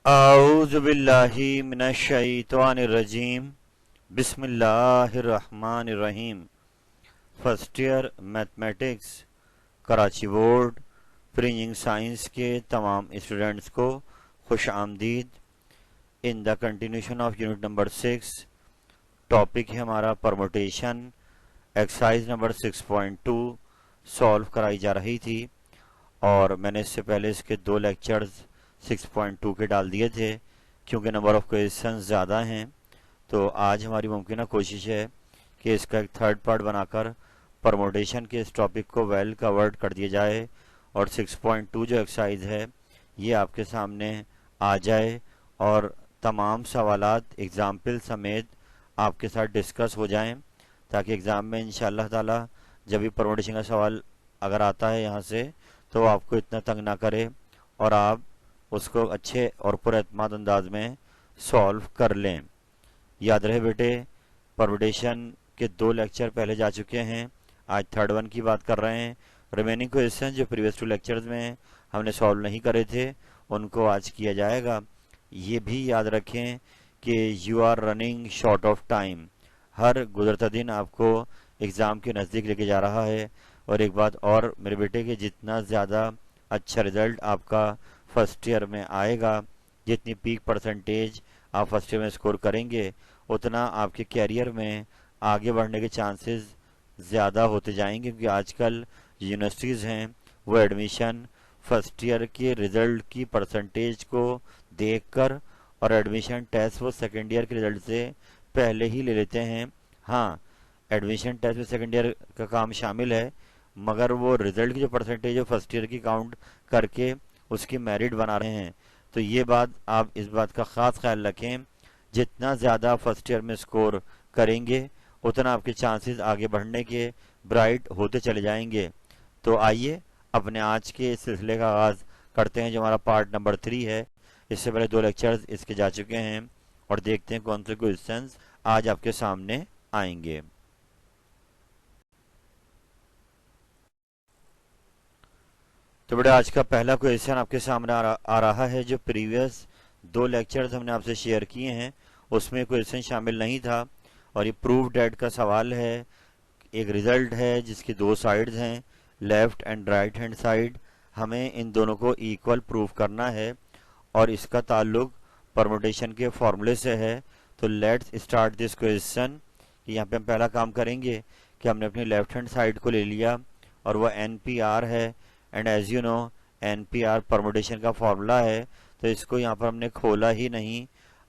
औज़ु बिल्लाहि मिनश शैतानिर रजीम। बिस्मिल्लाहिर्रहमानिर रहीम। First year mathematics Karachi board फ्रिंजिंग साइंस के तमाम स्टूडेंट्स को खुश आमदीद। In the continuation of unit number 6 topic है हमारा परमुटेशन। एक्सरसाइज नंबर 6.2 सॉल्व कराई जा रही थी और मैंने इससे पहले इसके दो लेक्चर्स 6.2 के डाल दिए थे। क्योंकि नंबर ऑफ क्वेश्चन ज़्यादा हैं तो आज हमारी मुमकिन कोशिश है कि इसका एक थर्ड पार्ट बनाकर परमोटेशन के इस टॉपिक को वेल कवर्ड कर दिया जाए और 6.2 जो एक्सरसाइज है ये आपके सामने आ जाए और तमाम सवालात एग्जाम्पल समेत आपके साथ डिस्कस हो जाएं, ताकि एग्ज़ाम में इंशाअल्लाह ताला जब भी परमोटेशन का सवाल अगर आता है यहाँ से तो आपको इतना तंग ना करे और आप उसको अच्छे और पुरएतमाद अंदाज में सॉल्व कर लें। याद रहे बेटे, परमुटेशन के दो लेक्चर पहले जा चुके हैं, आज थर्ड वन की बात कर रहे हैं। रिमेनिंग क्वेश्चन जो प्रीवियस टू लेक्चर्स में हमने सॉल्व नहीं करे थे उनको आज किया जाएगा। ये भी याद रखें कि you are running short of time. हर गुजरता दिन आपको एग्ज़ाम के नज़दीक लेके जा रहा है। और एक बात और मेरे बेटे कि जितना ज़्यादा अच्छा रिजल्ट आपका फर्स्ट ईयर में आएगा, जितनी पीक परसेंटेज आप फर्स्ट ईयर में स्कोर करेंगे, उतना आपके कैरियर में आगे बढ़ने के चांसेस ज़्यादा होते जाएंगे। क्योंकि आजकल यूनिवर्सिटीज़ हैं वो एडमिशन फर्स्ट ईयर के रिज़ल्ट की परसेंटेज को देखकर और एडमिशन टेस्ट वो सेकेंड ईयर के रिज़ल्ट से पहले ही ले लेते हैं। हाँ, एडमिशन टेस्ट में सेकेंड ईयर का काम शामिल है, मगर वो रिज़ल्ट की जो परसेंटेज है फर्स्ट ईयर की काउंट करके उसकी मेरिट बना रहे हैं। तो ये बात आप इस बात का ख़ास ख्याल रखें, जितना ज़्यादा फर्स्ट ईयर में स्कोर करेंगे उतना आपके चांसेस आगे बढ़ने के ब्राइट होते चले जाएंगे। तो आइए अपने आज के इस सिलसिले का आगाज़ करते हैं जो हमारा पार्ट नंबर 3 है। इससे पहले दो लेक्चर्स इसके जा चुके हैं और देखते हैं कौन से क्वेश्चंस आज आपके सामने आएंगे। तो बेटा आज का पहला क्वेश्चन आपके सामने आ रहा है। जो प्रीवियस दो लेक्चर्स हमने आपसे शेयर किए हैं उसमें क्वेश्चन शामिल नहीं था और ये प्रूव डेट का सवाल है। एक रिजल्ट है जिसकी दो साइड्स हैं, left and right hand side. हमें इन दोनों को इक्वल प्रूव करना है और इसका ताल्लुक परमुटेशन के फॉर्मूले से है। तो लेट्स स्टार्ट दिस क्वेश्चन। यहाँ पे हम पहला काम करेंगे कि हमने अपनी लेफ्ट हैंड साइड को ले लिया और वह एन पी आर है। And as you know N P R permutation का फॉर्मूला है, तो इसको यहाँ पर हमने खोला ही नहीं।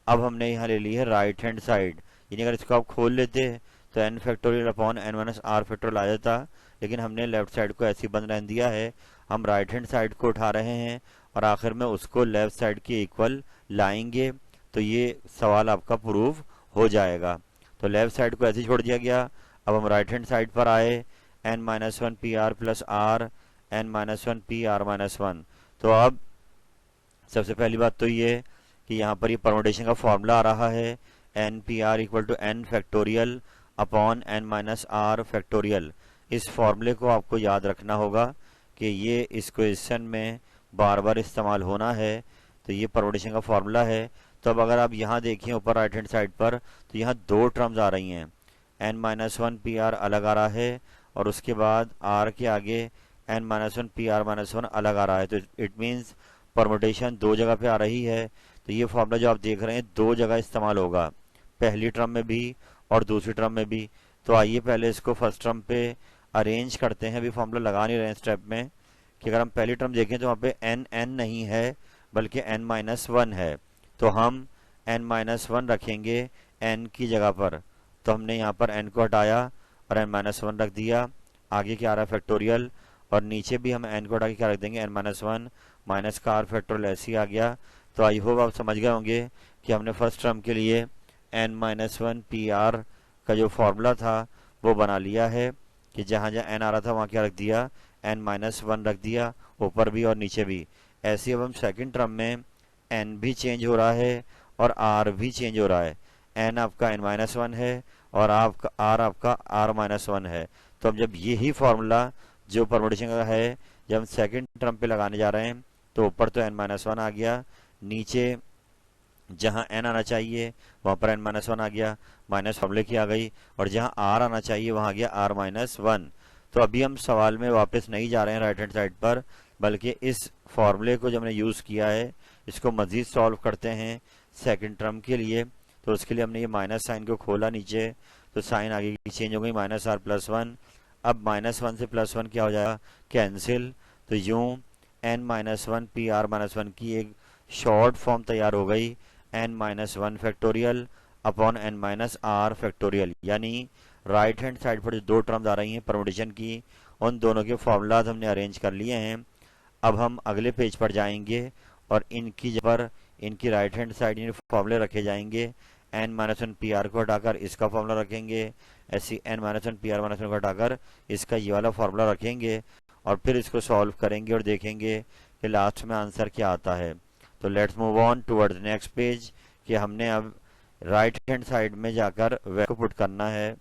अब हमने यहाँ ले ली है राइट हैंड साइड, यानी अगर इसको आप खोल लेते तो N factorial upon N minus R factorial आ जाता, लेकिन हमने लेफ्ट साइड को ऐसे ही बंद रहने दिया है। हम राइट हैंड साइड को उठा रहे हैं और आखिर में उसको लेफ्ट साइड के इक्वल लाएंगे, तो ये सवाल आपका प्रूव हो जाएगा। तो लेफ्ट साइड को ऐसे ही छोड़ दिया गया। अब हम राइट हैंड साइड पर आए, N minus one P R plus R N minus one P R minus one. तो अब सबसे पहली बात तो ये कि यहाँ पर ये परमुटेशन का फॉर्मूला आ रहा है, N P R equal to N factorial upon N minus R factorial. इस फॉर्मूले को आपको याद रखना होगा कि ये इस क्वेश्चन में बार बार इस्तेमाल होना है। तो ये परमुटेशन का फॉर्मूला है। तो अब अगर आप यहाँ देखिए ऊपर राइट हैंड साइड पर, तो यहाँ दो टर्म्स आ रही हैं, N minus one P R अलग आ रहा है और उसके बाद आर के आगे N minus one P R minus one अलग आ रहा है। तो इट मीन्स परमुटेशन दो जगह पे आ रही है। तो ये फॉर्मूला जो आप देख रहे हैं दो जगह इस्तेमाल होगा, पहली टर्म में भी और दूसरी टर्म में भी। तो आइए पहले इसको फर्स्ट टर्म पे अरेंज करते हैं। अभी फॉर्मूला लगा नहीं रहे हैं स्टेप में, कि अगर हम पहली टर्म देखें तो वहाँ पे एन एन नहीं है बल्कि एन माइनस वन है। तो हम एन माइनस वन रखेंगे एन की जगह पर। तो हमने यहाँ पर एन को हटाया और एन माइनस वन रख दिया। आगे क्या आ रहा है फैक्टोरियल, और नीचे भी हम एन को हटा के क्या रख देंगे एन माइनस वन माइनस का आर फैक्टोरियल ऐसे ही आ गया। तो आई होप आप समझ गए होंगे कि हमने फर्स्ट टर्म के लिए N minus one P R का जो फॉर्मूला था वो बना लिया है, कि जहाँ जहाँ एन आ रहा था वहाँ क्या रख दिया एन माइनस वन रख दिया, ऊपर भी और नीचे भी। ऐसे अब हम सेकंड टर्म में एन भी चेंज हो रहा है और आर भी चेंज हो रहा है। एन आपका एन माइनस वन है और आपका आर माइनस वन है। तो अब जब यही फॉर्मूला जो परमुटेशन का है, जब हम सेकंड टर्म पे लगाने जा रहे हैं तो ऊपर तो एन माइनस वन आ गया, नीचे जहां n आना चाहिए वहां पर n-1 आ गया, माइनस फॉर्मूले की आ गई, और जहां r आना चाहिए वहां आ गया r-1। तो अभी हम सवाल में वापस नहीं जा रहे हैं राइट हैंड साइड पर, बल्कि इस फॉर्मूले को जो हमने यूज़ किया है इसको मज़ीद सॉल्व करते हैं सेकंड टर्म के लिए। तो उसके लिए हमने ये माइनस साइन को खोला नीचे, तो साइन आगे की चेंज हो गई, -r+1। अब -1 से +1 क्या हो जाएगा, कैंसिल। तो यूं n-1 PR-1 की एक शॉर्ट फॉर्म तैयार हो गई, n-1 factorial upon n-r factorial. यानी राइट हैंड साइड पर जो दो टर्म्स आ रही हैं परमुटेशन की, उन दोनों के फॉर्मूलाज हमने अरेंज कर लिए हैं। अब हम अगले पेज पर जाएंगे और इनकी जगह पर इनकी राइट हैंड साइड इन फॉर्मूले रखे जाएंगे। n-1 PR को हटाकर इसका फॉर्मूला रखेंगे, ऐसी n-1 PR-1 को हटाकर इसका ये वाला फॉर्मूला रखेंगे, और फिर इसको सॉल्व करेंगे और देखेंगे कि लास्ट में आंसर क्या आता है। तो let's move on towards next page कि हमने अब राइट हैंड साइड में जाकर वैल्यू को पुट करना है।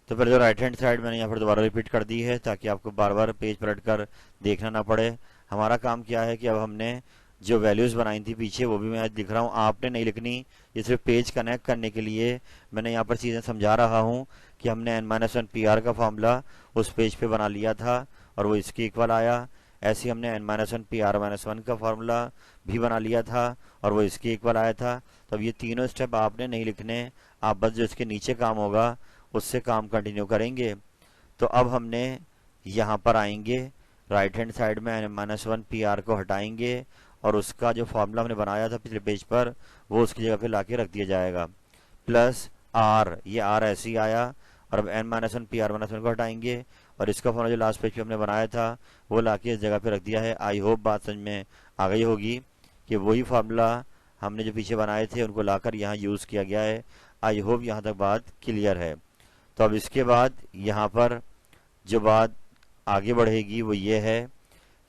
तो फिर जो राइट हैंड साइड मैंने यहाँ पर दोबारा रिपीट कर दी है ताकि आपको बार बार पेज पलट कर देखना ना पड़े। हमारा काम क्या है कि अब हमने जो वैल्यूज बनाई थी पीछे वो भी मैं आज लिख रहा हूँ, आपने नहीं लिखनी, ये सिर्फ पेज कनेक्ट करने के लिए मैंने यहाँ पर चीज़ें समझा रहा हूँ कि हमने n-1 PR का फॉर्मूला उस पेज पे बना लिया था और वो इसके इक्वल आया। ऐसे ही हमने n-1 PR-1 का फॉर्मूला भी बना लिया था और वो इसके इक्वल आया था। तो अब ये तीनों स्टेप आपने नहीं लिखने, आप बस जो इसके नीचे काम होगा उससे काम कंटिन्यू करेंगे। तो अब हमने यहाँ पर आएंगे, राइट हैंड साइड में n-1 PR को हटाएंगे और उसका जो फॉर्मूला हमने बनाया था पिछले पेज पर वो उसकी जगह पे लाके रख दिया जाएगा, प्लस r, ये r ऐसे ही आया। और अब n-1 PR-1 को हटाएंगे और इसका फॉर्मूला जो लास्ट पेज पे हमने बनाया था वो लाके इस जगह पे रख दिया है। आई होप बात समझ में आ गई होगी कि वही फार्मूला हमने जो पीछे बनाए थे उनको लाकर यहाँ यूज़ किया गया है। आई होप यहाँ तक बात क्लियर है। तो अब इसके बाद यहाँ पर जो बात आगे बढ़ेगी वो ये है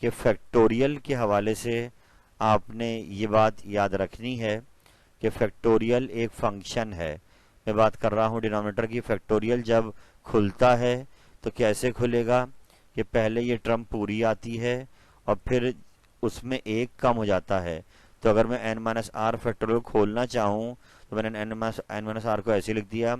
कि फैक्टोरियल के हवाले से आपने ये बात याद रखनी है कि फैक्टोरियल एक फंक्शन है। मैं बात कर रहा हूँ डिनोमिनेटर की। फैक्टोरियल जब खुलता है तो कैसे खुलेगा कि पहले ये टर्म पूरी आती है और फिर उसमें एक कम हो जाता है। तो अगर मैं n-r फैक्टोरियल खोलना चाहूँ तो मैंने n-r को ऐसे लिख दिया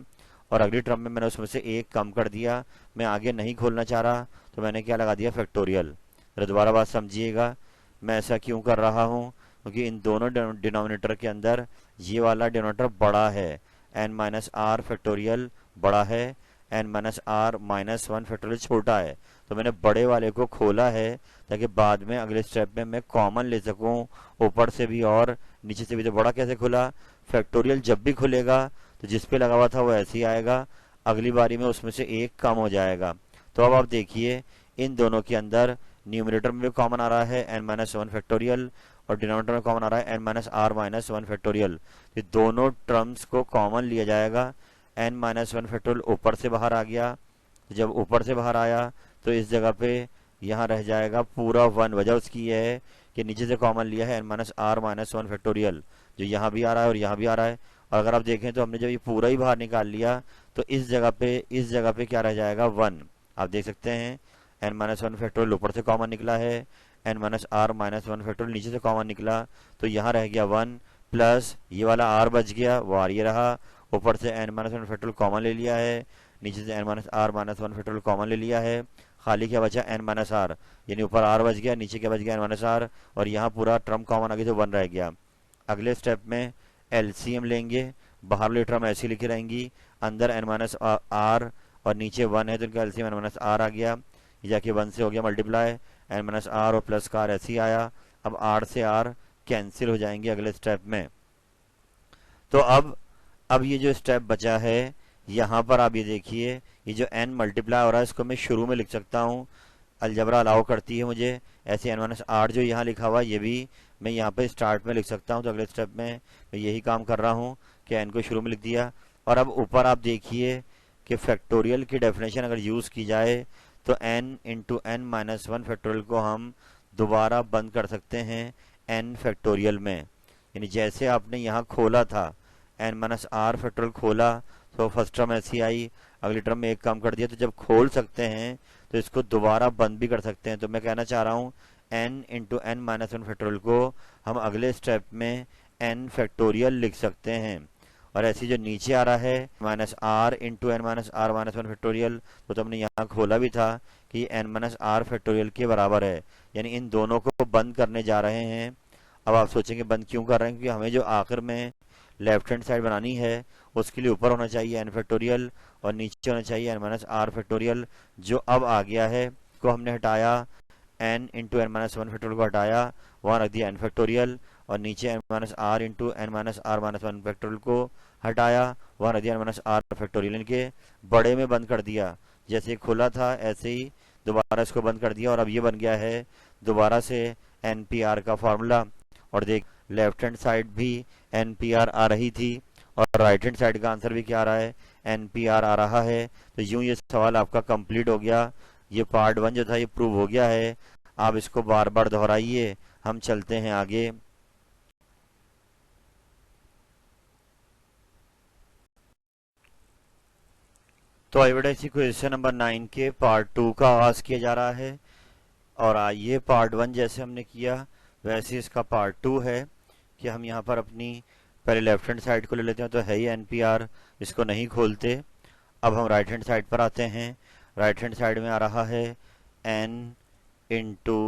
और अगली टर्म में मैंने उसमें से एक कम कर दिया, मैं आगे नहीं खोलना चाह रहा तो मैंने क्या लगा दिया, फैक्टोरियल। तो दोबारा बात समझिएगा मैं ऐसा क्यों कर रहा हूँ, क्योंकि इन दोनों डिनोमिनेटर के अंदर ये वाला डिनोमिनेटर बड़ा है, n-r फैक्टोरियल बड़ा है, n-r-1 फैक्टोरियल छोटा है। तो मैंने बड़े वाले को खोला है ताकि बाद में अगले स्टेप में मैं कॉमन ले सकूं, ऊपर से भी और नीचे से भी। तो बड़ा कैसे खुला, फैक्टोरियल जब भी खुलेगा तो जिस पे लगा हुआ था वो ऐसे ही आएगा, अगली बारी में उसमें से एक कम हो जाएगा। तो अब आप देखिए इन दोनों के अंदर न्यूमरेटर में भी कॉमन आ रहा है n-1 फैक्टोरियल और डिनोमिनेटर में कॉमन आ रहा है n-r-1 फैक्टोरियल। ये दोनों टर्म्स को कॉमन लिया जाएगा। n-1 फैक्टोरियल ऊपर से बाहर आ गया, जब ऊपर से बाहर आया तो इस जगह पे यहाँ रह जाएगा पूरा 1। वजह उसकी यह है कि नीचे से कॉमन लिया है n-r-1 फैक्टोरियल, जो यहाँ भी आ रहा है और यहाँ भी आ रहा है। और अगर आप देखें तो हमने जब ये पूरा ही बाहर निकाल लिया तो इस जगह पे क्या रह जाएगा, 1। आप देख सकते हैं n-1 फैक्टोरियल ऊपर से कॉमन निकला है, n-r-1 फैक्टोरियल नीचे से कॉमन निकला, तो यहाँ रह गया 1 प्लस ये वाला r बच गया, वो r ये रहा। ऊपर से n-1 फैक्टोरियल कॉमन ले लिया है, नीचे से n-r-1 फैक्टोरियल कॉमन ले लिया है, खाली क्या बचा n-r, यानी ऊपर r बच गया, नीचे क्या बच गया n-r, और यहाँ पूरा टर्म कॉमन आ गया तो 1 रह गया। अगले स्टेप में एलसीएम लेंगे, बाहर वाली टर्म ऐसी लिखी रहेंगी, अंदर n-r और नीचे 1 है तो इनका एलसीएम n-r आ गया, ये जाके 1 से हो गया मल्टीप्लाई, n-r और प्लस का r ऐसे ही आया। अब r से r कैंसिल हो जाएंगे अगले स्टेप में। तो अब ये जो स्टेप बचा है यहाँ पर आप ये देखिए, ये जो n मल्टीप्लाई हो रहा है इसको मैं शुरू में लिख सकता हूँ, अलजबरा अलाउ करती है मुझे। ऐसे n-r जो यहाँ लिखा हुआ ये भी मैं यहाँ पे स्टार्ट में लिख सकता हूँ। तो अगले स्टेप में मैं यही काम कर रहा हूँ कि n को शुरू में लिख दिया। और अब ऊपर आप देखिए कि फैक्टोरियल की डेफिनेशन अगर यूज़ की जाए तो n इंटू n-1 फैक्टोरियल को हम दोबारा बंद कर सकते हैं n फैक्टोरियल में। यानी जैसे आपने यहाँ खोला था n-r फैक्टोरियल खोला तो फर्स्ट टर्म ऐसी आई, अगली टर्म में एक कम कर दिया, तो जब खोल सकते हैं तो इसको दोबारा बंद भी कर सकते हैं। तो मैं कहना चाह रहा हूँ n into N minus one factorial को हम अगले स्टेप में n फैक्टोरियल लिख सकते हैं। और ऐसी जो नीचे आ रहा है minus R into N minus R minus one factorial, तो हमने यहाँ खोला भी था कि एन माइनस आर फैक्टोरियल के बराबर है, यानी इन दोनों को बंद करने जा रहे हैं। अब आप सोचेंगे बंद क्यों कर रहे हैं, क्योंकि हमें जो आखिर में लेफ्ट हैंड साइड बनानी है उसके लिए ऊपर होना चाहिए एन फैक्टोरियल और नीचे होना चाहिए एन माइनस आर फैक्टोरियल, जो अब आ गया है। को हमने हटाया, N into N minus one factorial को हटाया, वहाँ रख दिया एन फैक्टोरियल, और नीचे N minus R into N minus R minus one factorial को हटाया, वहाँ रख दिया एन माइनस आर फैक्टोरियल। इनके बड़े में बंद कर दिया, जैसे खुला था ऐसे ही दोबारा इसको बंद कर दिया, और अब ये बन गया है दोबारा से एन पी आर का फॉर्मूला। और देख लेफ्ट हैंड साइड भी एन पी आर आ रही थी और राइट हैंड साइड का आंसर भी क्या आ रहा है, एन पी आर आ रहा है। तो यूं ये सवाल आपका कंप्लीट हो गया। ये पार्ट वन जो था ये प्रूव हो गया है। आप इसको बार बार दोहराइए। हम चलते हैं आगे। तो आई बेटा इसी क्वेश्चन नंबर 9 के पार्ट 2 का आगाज किया जा रहा है। और आइए पार्ट 1 जैसे हमने किया वैसे इसका पार्ट 2 है कि हम यहाँ पर अपनी पहले लेफ्ट हैंड साइड को ले लेते हैं, तो है ही एन पी आर, इसको नहीं खोलते। अब हम राइट हैंड साइड पर आते हैं। राइट हैंड साइड में आ रहा है N into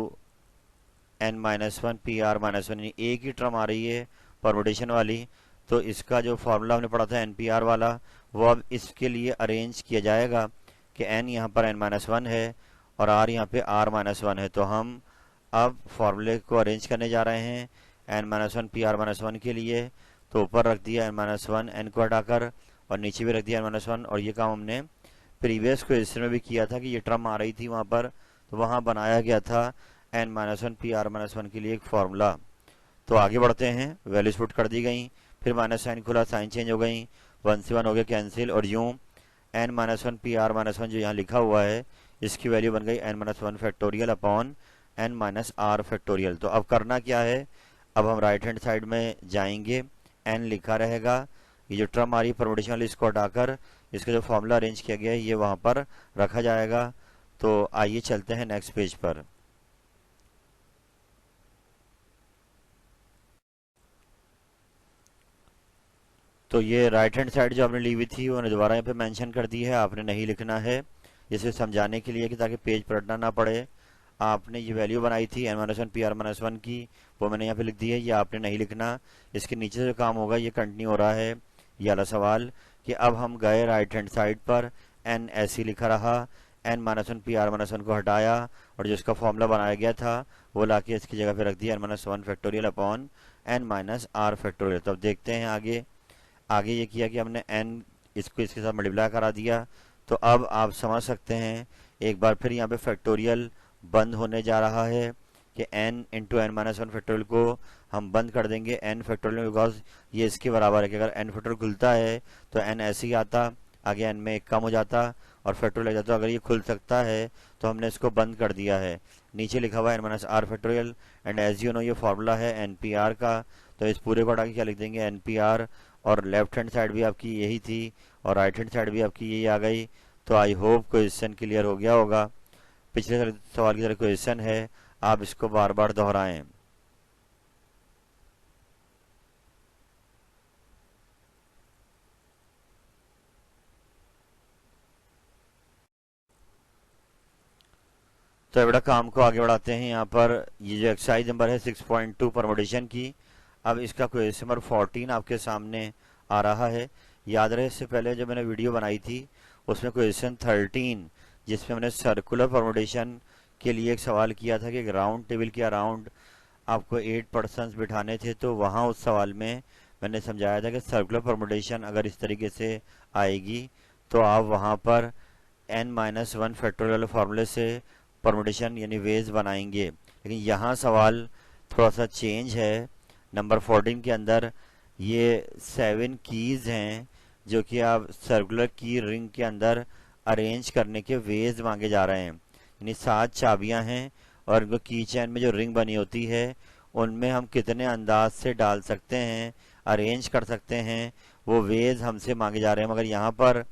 N minus one P R minus one, एक ही टर्म आ रही है परमुटेशन वाली। तो इसका जो फॉर्मूला हमने पढ़ा था एन पी आर वाला, वो अब इसके लिए अरेंज किया जाएगा कि एन यहाँ पर एन माइनस वन है और आर यहाँ पे आर माइनस वन है। तो हम अब फॉर्मूले को अरेंज करने जा रहे हैं N minus one P R minus one के लिए। तो ऊपर रख दिया एन माइनस वन एन को हटाकर, और नीचे भी रख दिया एन माइनस वन। और ये काम हमने प्रीवियस क्वेश्चन में भी किया था कि ये टर्म आ रही थी वहाँ पर, तो वहाँ बनाया गया था N minus one P R minus one के लिए एक फॉर्मूला। तो आगे बढ़ते हैं। वैल्यूज पुट कर दी गई, फिर माइनस साइन खुला, साइन चेंज हो गई, 1 से 1 हो गया कैंसिल, और यूं N minus one P R minus one जो यहाँ लिखा हुआ है इसकी वैल्यू बन गई N minus one factorial upon N minus R factorial. तो अब करना क्या है, अब हम राइट हैंड साइड में जाएंगे, एन लिखा रहेगा, ये जो टर्म आ रही है परमुटेशन वाली इसको हटाकर इसका जो फॉर्मूला अरेंज किया गया है ये वहाँ पर रखा जाएगा। तो आइए चलते हैं नेक्स्ट पेज पर। तो ये राइट हैंड साइड जो आपने ली हुई थी वो दोबारा यहाँ पे मेंशन कर दी है, आपने नहीं लिखना है, इसे समझाने के लिए कि ताकि पेज पलटना ना पड़े। आपने ये वैल्यू बनाई थी N minus one P R minus one की, वो मैंने यहाँ पे लिख दी है, ये आपने नहीं लिखना। इसके नीचे से जो काम होगा ये कंटिन्यू हो रहा है ये वाला सवाल कि अब हम गए राइट हैंड साइड पर, एन ऐसी लिखा रहा, N minus one P R minus one को हटाया और जो इसका फॉर्मूला बनाया गया था वो लाके इसकी जगह पे रख दिया N minus one factorial upon N minus R factorial. तो अब देखते हैं आगे। आगे ये किया कि हमने n इसको इसके साथ मल्टीप्लाई करा दिया। तो अब आप समझ सकते हैं एक बार फिर यहाँ पे फैक्टोरियल बंद होने जा रहा है कि n into N minus one factorial को हम बंद कर देंगे n फैक्टोरियल, बिकॉज ये इसके बराबर है कि अगर n फैक्टोरियल खुलता है तो n ऐसे ही आता, आगे n में एक कम हो जाता और फैक्टोरियल लग जाता। अगर ये खुल सकता है तो हमने इसको बंद कर दिया है। नीचे लिखा हुआ है N minus R factorial, and as you know ये फॉर्मूला है एन पी आर का। तो इस पूरे को हटा के क्या लिख देंगे एन पी आर, और लेफ्ट हैंड साइड भी आपकी यही थी और राइट हैंड साइड भी आपकी यही आ गई। तो आई होप क्वेश्चन क्लियर हो गया होगा। पिछले सवाल की तरह क्वेश्चन है, आप इसको बार बार दोहराएं। तो बड़ा काम को आगे बढ़ाते हैं। यहाँ पर ये जो एक्सरसाइज नंबर है 6.2 परमुटेशन की, अब इसका क्वेश्चन नंबर 14 आपके सामने आ रहा है। याद रहे इससे पहले जो मैंने वीडियो बनाई थी उसमें क्वेश्चन 13 जिसमें मैंने सर्कुलर परमुटेशन के लिए एक सवाल किया था कि एक राउंड टेबल के अराउंड आपको 8 पर्सन्स बिठाने थे, तो वहाँ उस सवाल में मैंने समझाया था कि सर्कुलर परमुटेशन अगर इस तरीके से आएगी तो आप वहाँ पर n माइनस वन फैक्टोरियल फार्मूले से परमुटेशन यानी वेज बनाएंगे। लेकिन यहाँ सवाल थोड़ा सा चेंज है। नंबर 14 के अंदर ये 7 कीज हैं जो कि आप सर्कुलर की रिंग के अंदर अरेंज करने के वेज मांगे जा रहे हैं, यानी 7 चाबियां हैं और उनको की चैन में जो रिंग बनी होती है उनमें हम कितने अंदाज से डाल सकते हैं, अरेंज कर सकते हैं, वो वेज हमसे मांगे जा रहे हैं। मगर यहाँ पर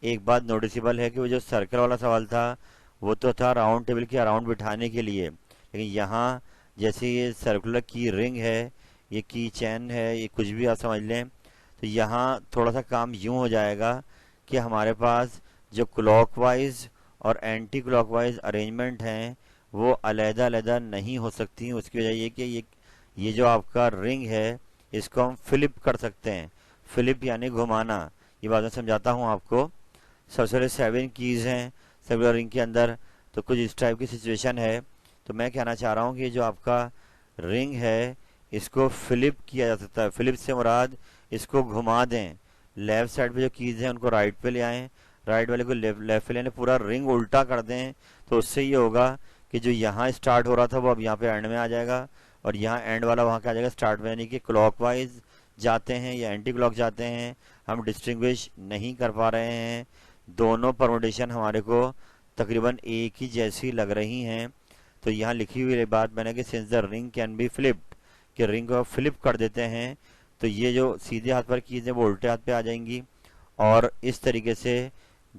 एक बात नोटिसेबल है कि वो जो सर्कल वाला सवाल था वो तो था राउंड टेबल के अराउंड बिठाने के लिए, लेकिन यहाँ जैसे ये सर्कुलर की रिंग है, ये की चैन है, ये कुछ भी आप समझ लें, तो यहाँ थोड़ा सा काम यूं हो जाएगा कि हमारे पास जो क्लॉकवाइज और एंटी क्लॉकवाइज अरेंजमेंट हैं वो अलहदा अलहदा नहीं हो सकती। उसकी वजह ये कि ये जो आपका रिंग है इसको हम फ्लिप कर सकते हैं। फ्लिप यानी घुमाना, ये बात मैं समझाता हूँ आपको। सबसे पहले 7 कीज हैं सर्कुलर रिंग के अंदर, तो कुछ इस टाइप की सिचुएशन है। तो मैं कहना चाह रहा हूँ कि जो आपका रिंग है इसको फ्लिप किया जा सकता है। फ्लिप से मुराद इसको घुमा दें, लेफ्ट साइड पे जो कीज हैं उनको राइट पे ले आएं, राइट वाले को लेफ्ट पे लेने, पूरा रिंग उल्टा कर दें। तो उससे ये होगा कि जो यहाँ स्टार्ट हो रहा था वो अब यहाँ पे एंड में आ जाएगा, और यहाँ एंड वाला वहाँ क्या आ जाएगा स्टार्ट में। यानी कि क्लॉकवाइज जाते हैं या एंटी क्लॉक जाते हैं, हम डिस्टिंग्विश नहीं कर पा रहे हैं। दोनों परमुटेशन हमारे को तकरीबन एक ही जैसी लग रही हैं। तो यहाँ लिखी हुई बात मैंने कि since the ring can be flipped, कि रिंग को फ्लिप कर देते हैं तो ये जो सीधे हाथ पर कीज है वो उल्टे हाथ पे आ जाएंगी, और इस तरीके से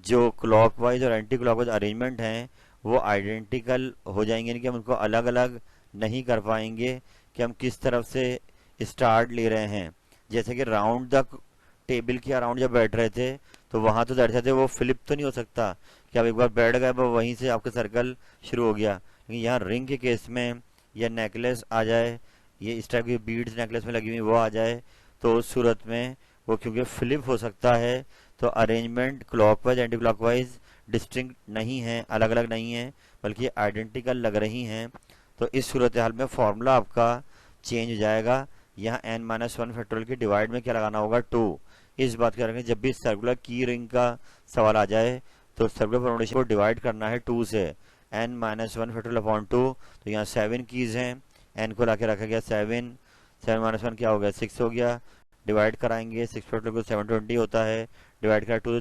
जो क्लॉकवाइज और एंटी क्लॉकवाइज अरेंजमेंट हैं वो आइडेंटिकल हो जाएंगे, यानी कि हम उनको अलग अलग नहीं कर पाएंगे कि हम किस तरफ से स्टार्ट ले रहे हैं। जैसे कि राउंड द टेबल के अराउंड जब बैठ रहे थे तो वहां तो बैठ थे, वो फ्लिप तो नहीं हो सकता कि आप एक बार बैठ गए वहीं से आपका सर्कल शुरू हो गया। लेकिन यहाँ रिंग के केस में या नेकलेस आ जाए, ये इस टाइप की बीड्स नेकलेस में लगी हुई वो आ जाए, तो उस सूरत में वो क्योंकि फ्लिप हो सकता है तो arrangement clockwise anti clockwise distinct नहीं है, अलग अलग नहीं है, बल्कि आइडेंटिकल लग रही हैं। तो इस सूरत हाल में फॉर्मूला आपका चेंज हो जाएगा। यहाँ n-1 फैक्टोरियल के डिवाइड में क्या लगाना होगा 2। इस बात का रखें जब भी सर्कुलर की रिंग का सवाल आ जाए तो सर्कुलर परमुटेशन को डिवाइड करना है 2 से, n-1 फैक्टोरियल अपॉन 2। तो यहाँ 7 कीज हैं, n को लाके रखा गया 7, 7-1 क्या हो गया 6 हो गया, डिवाइड कराएंगे 6 फैक्टोरियल को 720 होता है, डिवाइड करा 2 तो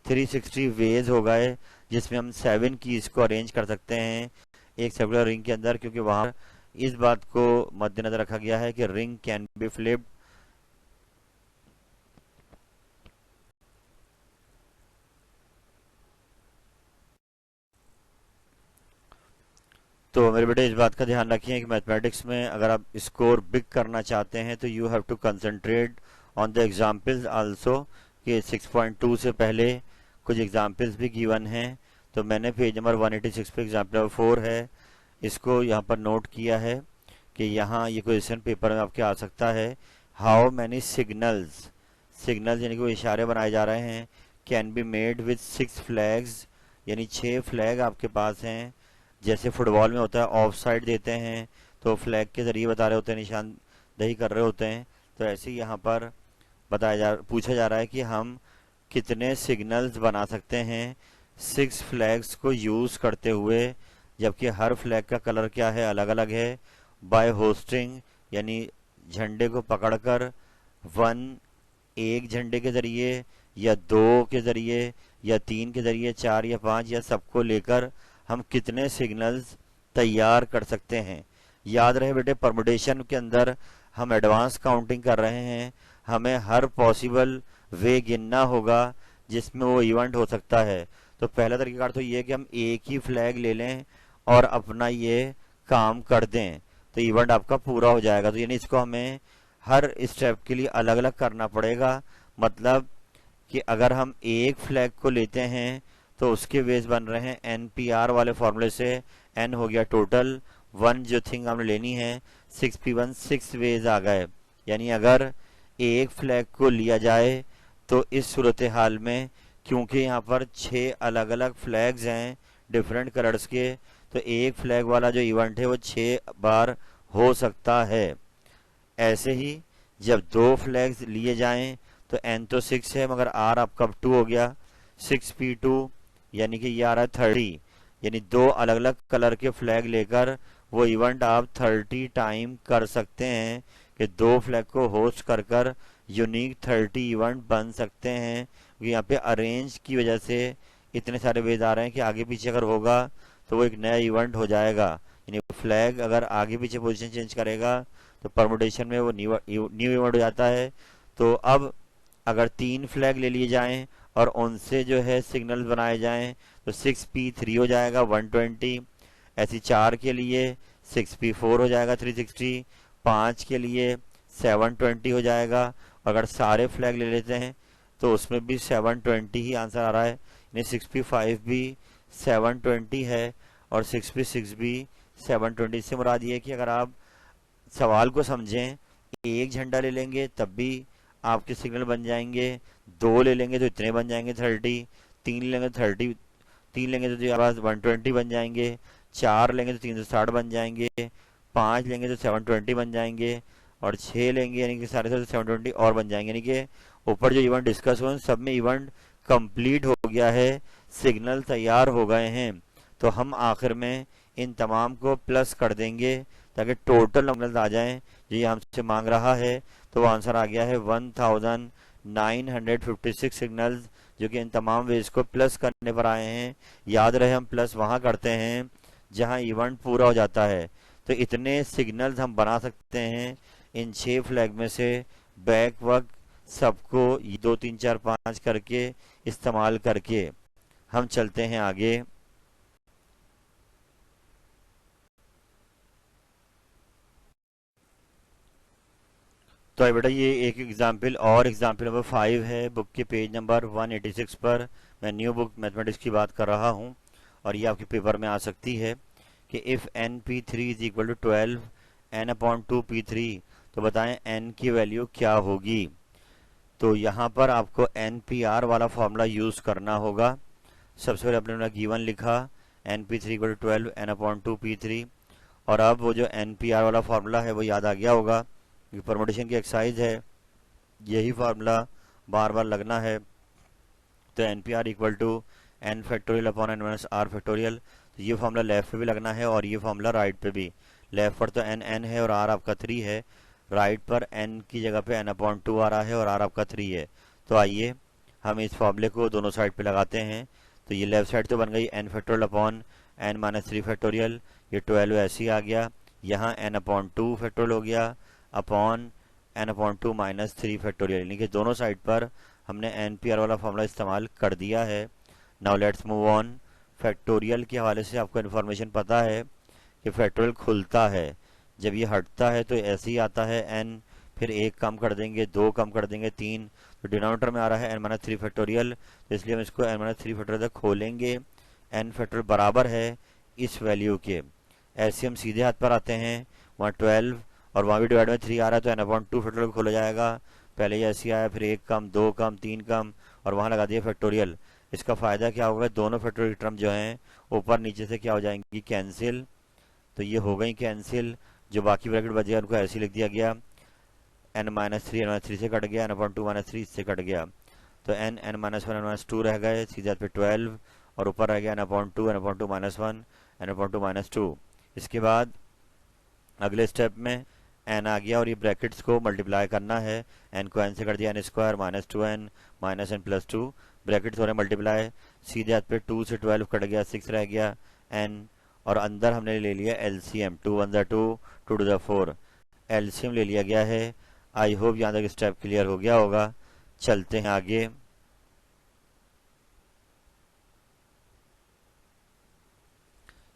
360 वेज हो गए जिसमें हम 7 कीज को अरेंज कर सकते हैं एक सर्कुलर रिंग के अंदर, क्योंकि वहां इस बात को मद्देनजर रखा गया है कि रिंग कैन बी फ्लिप्ड। तो मेरे बेटे इस बात का ध्यान रखिए कि मैथमेटिक्स में अगर आप स्कोर बिग करना चाहते हैं तो you have to concentrate on the examples also, कि 6.2 से पहले कुछ एग्जाम्पल्स भी गिवन हैं। तो मैंने पेज नंबर 186 पे एग्जाम्पल नंबर 4 है, इसको यहाँ पर नोट किया है कि यहाँ ये क्वेश्चन पेपर में आपके आ सकता है। हाउ मैनी सिग्नल्स, सिग्नल्स यानी कि वो इशारे बनाए जा रहे हैं, can be made with 6 flags, यानी 6 फ्लैग आपके पास हैं। जैसे फुटबॉल में होता है ऑफ साइड देते हैं तो फ्लैग के जरिए बता रहे होते हैं, निशानदही कर रहे होते हैं। तो ऐसे ही यहाँ पर पूछा जा रहा है कि हम कितने सिग्नल्स बना सकते हैं 6 फ्लैग्स को यूज करते हुए, जबकि हर फ्लैग का कलर क्या है अलग अलग है। बाय होस्टिंग यानी झंडे को पकड़कर 1 एक झंडे के जरिए या 2 के जरिए या 3 के जरिए 4 या 5 या सबको लेकर हम कितने सिग्नल्स तैयार कर सकते हैं। याद रहे बेटे परमुटेशन के अंदर हम एडवांस काउंटिंग कर रहे हैं, हमें हर पॉसिबल वे गिनना होगा जिसमें वो इवेंट हो सकता है। तो पहला तरीका तो ये है कि हम एक ही फ्लैग ले लें और अपना ये काम कर दें, तो इवेंट आपका पूरा हो जाएगा। तो यानी इसको हमें हर स्टेप के लिए अलग अलग करना पड़ेगा। मतलब कि अगर हम एक फ्लैग को लेते हैं तो उसके वेज बन रहे हैं NPR वाले फॉर्मूले से, n हो गया टोटल, 1 जो थिंग हमने लेनी है 6p1 6 वेज आ गए। यानी अगर एक फ्लैग को लिया जाए तो इस सूरत हाल में क्योंकि यहाँ पर 6 अलग अलग फ्लैग्स हैं डिफरेंट कलर्स के, तो एक फ्लैग वाला जो इवेंट है वो 6 बार हो सकता है। ऐसे ही जब 2 फ्लैग्स लिए जाएं तो n तो 6 है मगर r आपका 2 हो गया, 6p2 यानी कि ये आ रहा है 30, यानी 2 अलग अलग कलर के फ्लैग लेकर वो इवेंट आप 30 टाइम कर सकते हैं, कि 2 फ्लैग को होस्ट कर कर यूनिक 30 इवेंट बन सकते हैं। यहाँ पे अरेंज की वजह से इतने सारे वेज आ रहे हैं कि आगे पीछे अगर होगा तो वो एक नया इवेंट हो जाएगा। यानी फ्लैग अगर आगे पीछे पोजीशन चेंज करेगा तो परमुटेशन में वो न्यू इवेंट हो जाता है। तो अब अगर 3 फ्लैग ले लिए जाएं और उनसे जो है सिग्नल बनाए जाएं तो 6p3 हो जाएगा 120, ऐसी 4 के लिए 6p4 हो जाएगा 360, 5 के लिए 720 हो जाएगा। और अगर सारे फ्लैग ले लेते हैं तो उसमें भी 720 ही आंसर आ रहा है, यानी 6p5 भी 720 है और 6p6 भी 720। इससे मुराद ये है कि अगर आप सवाल को समझें, एक झंडा ले लेंगे तब भी आपके सिग्नल बन जाएंगे, दो ले लेंगे तो इतने बन जाएंगे 30, तीन लेंगे तो 30, तीन लेंगे तो आपके पास 120 बन जाएंगे, चार लेंगे तो 360 बन जाएंगे, पाँच लेंगे तो 720 बन जाएंगे, और छः लेंगे यानी कि सारे सारे 720 और बन जाएंगे। यानी कि ऊपर जो इवेंट डिस्कस हुए सब में इवेंट कंप्लीट हो गया है, सिग्नल तैयार हो गए हैं। तो हम आखिर में इन तमाम को प्लस कर देंगे ताकि टोटल नंबर आ जाएं जो ये हमसे मांग रहा है। तो वो आंसर आ गया है 1956 सिग्नल्स, जो कि इन तमाम वेज को प्लस करने पर आए हैं। याद रहे हम प्लस वहां करते हैं जहां इवेंट पूरा हो जाता है। तो इतने सिग्नल्स हम बना सकते हैं इन 6 फ्लैग में से, बैक वक्त सबको 2 3 4 5 करके इस्तेमाल करके। हम चलते हैं आगे। तो बेटा ये एक एग्जाम्पल और एग्जाम्पल नंबर 5 है बुक के पेज नंबर 186 पर। मैं न्यू बुक मैथमेटिक्स की बात कर रहा हूँ और ये आपके पेपर में आ सकती है कि if N P three is equal to 12 N upon 2p3, तो बताएं एन की वैल्यू क्या होगी। तो यहाँ पर आपको एन पी आर वाला फॉर्मूला यूज़ करना होगा। सबसे पहले अपने गिवन लिखा N P three equal to 12 N upon 2p3, और अब वो जो एन पी आर वाला फॉर्मूला है वो याद आ गया होगा, परमुटेशन की एक्सरसाइज है, यही फार्मूला बार बार लगना है। तो N P R equal to N factorial upon N minus R factorial. तो ये फार्मूला लेफ्ट पे भी लगना है और ये फार्मूला राइट पे भी। लेफ्ट पर तो एन एन है और आर आपका 3 है, राइट पर एन की जगह पे एन अपॉन 2 आ रहा है और आर आपका 3 है। तो आइए हम इस फार्मूले को दोनों साइड पे लगाते हैं। तो ये लेफ्ट साइड तो बन गई N factorial upon N minus 3 factorial, ये 12 ऐसे ही आ गया, यहाँ एन अपॉन 2 फैक्टोरियल हो गया upon N upon 2 minus 3 factorial, यानी कि दोनों साइड पर हमने एन पी आर वाला फॉर्मूला इस्तेमाल कर दिया है। Now let's move on. Factorial के हवाले से आपको इन्फॉर्मेशन पता है कि फैक्टोरियल खुलता है, जब ये हटता है तो ऐसे ही आता है एन, फिर एक कम कर देंगे, दो कम कर देंगे, तीन, तो डिनोमिनेटर में आ रहा है एन माइनस 3 फैक्टोरियल, तो इसलिए हम इसको एन माइनस 3 फैक्टोरियल तक खोलेंगे। एन फैक्टोरियल बराबर है इस वैल्यू के। ऐसे हम सीधे हाथ पर आते हैं, वहाँ 12 और वहाँ भी डिवाइड में 3 आ रहा है तो एन अपॉन 2 फैक्टोरियल खोला जाएगा। पहले ये ऐसे आया, फिर एक कम, दो कम, तीन कम, और वहाँ लगा दिया फैक्टोरियल। इसका फायदा क्या होगा, दोनों फैक्टोरियल टर्म जो हैं ऊपर नीचे से क्या हो जाएंगी, कैंसिल। तो ये हो गई कैंसिल, जो बाकी ब्रैकेट बच गया उनको ऐसे लिख दिया गया, N minus three N minus three से कट गया, एन अपॉन 2 माइनस 3 इससे कट गया, तो N N minus 1 N minus 2 रह गए, सीधे हाथ पे 12 और ऊपर रह गया N upon 2 N upon 2 minus 1 N upon 2 minus 2। इसके बाद अगले स्टेप में एन आ गया और ये ब्रैकेट्स को मल्टीप्लाई करना है। एन को एन से कर दिया, N square minus 2n minus N plus 2, brackets हो रहे मल्टीप्लाई, सीधे हाथ पे 2 से 12 कट गया, 6 रह गया एन, और अंदर हमने ले लिया एलसीएम, 2 1 2 2 2 4, एलसीएम ले लिया गया है। आई होप यहाँ तक स्टेप क्लियर हो गया होगा। चलते हैं आगे।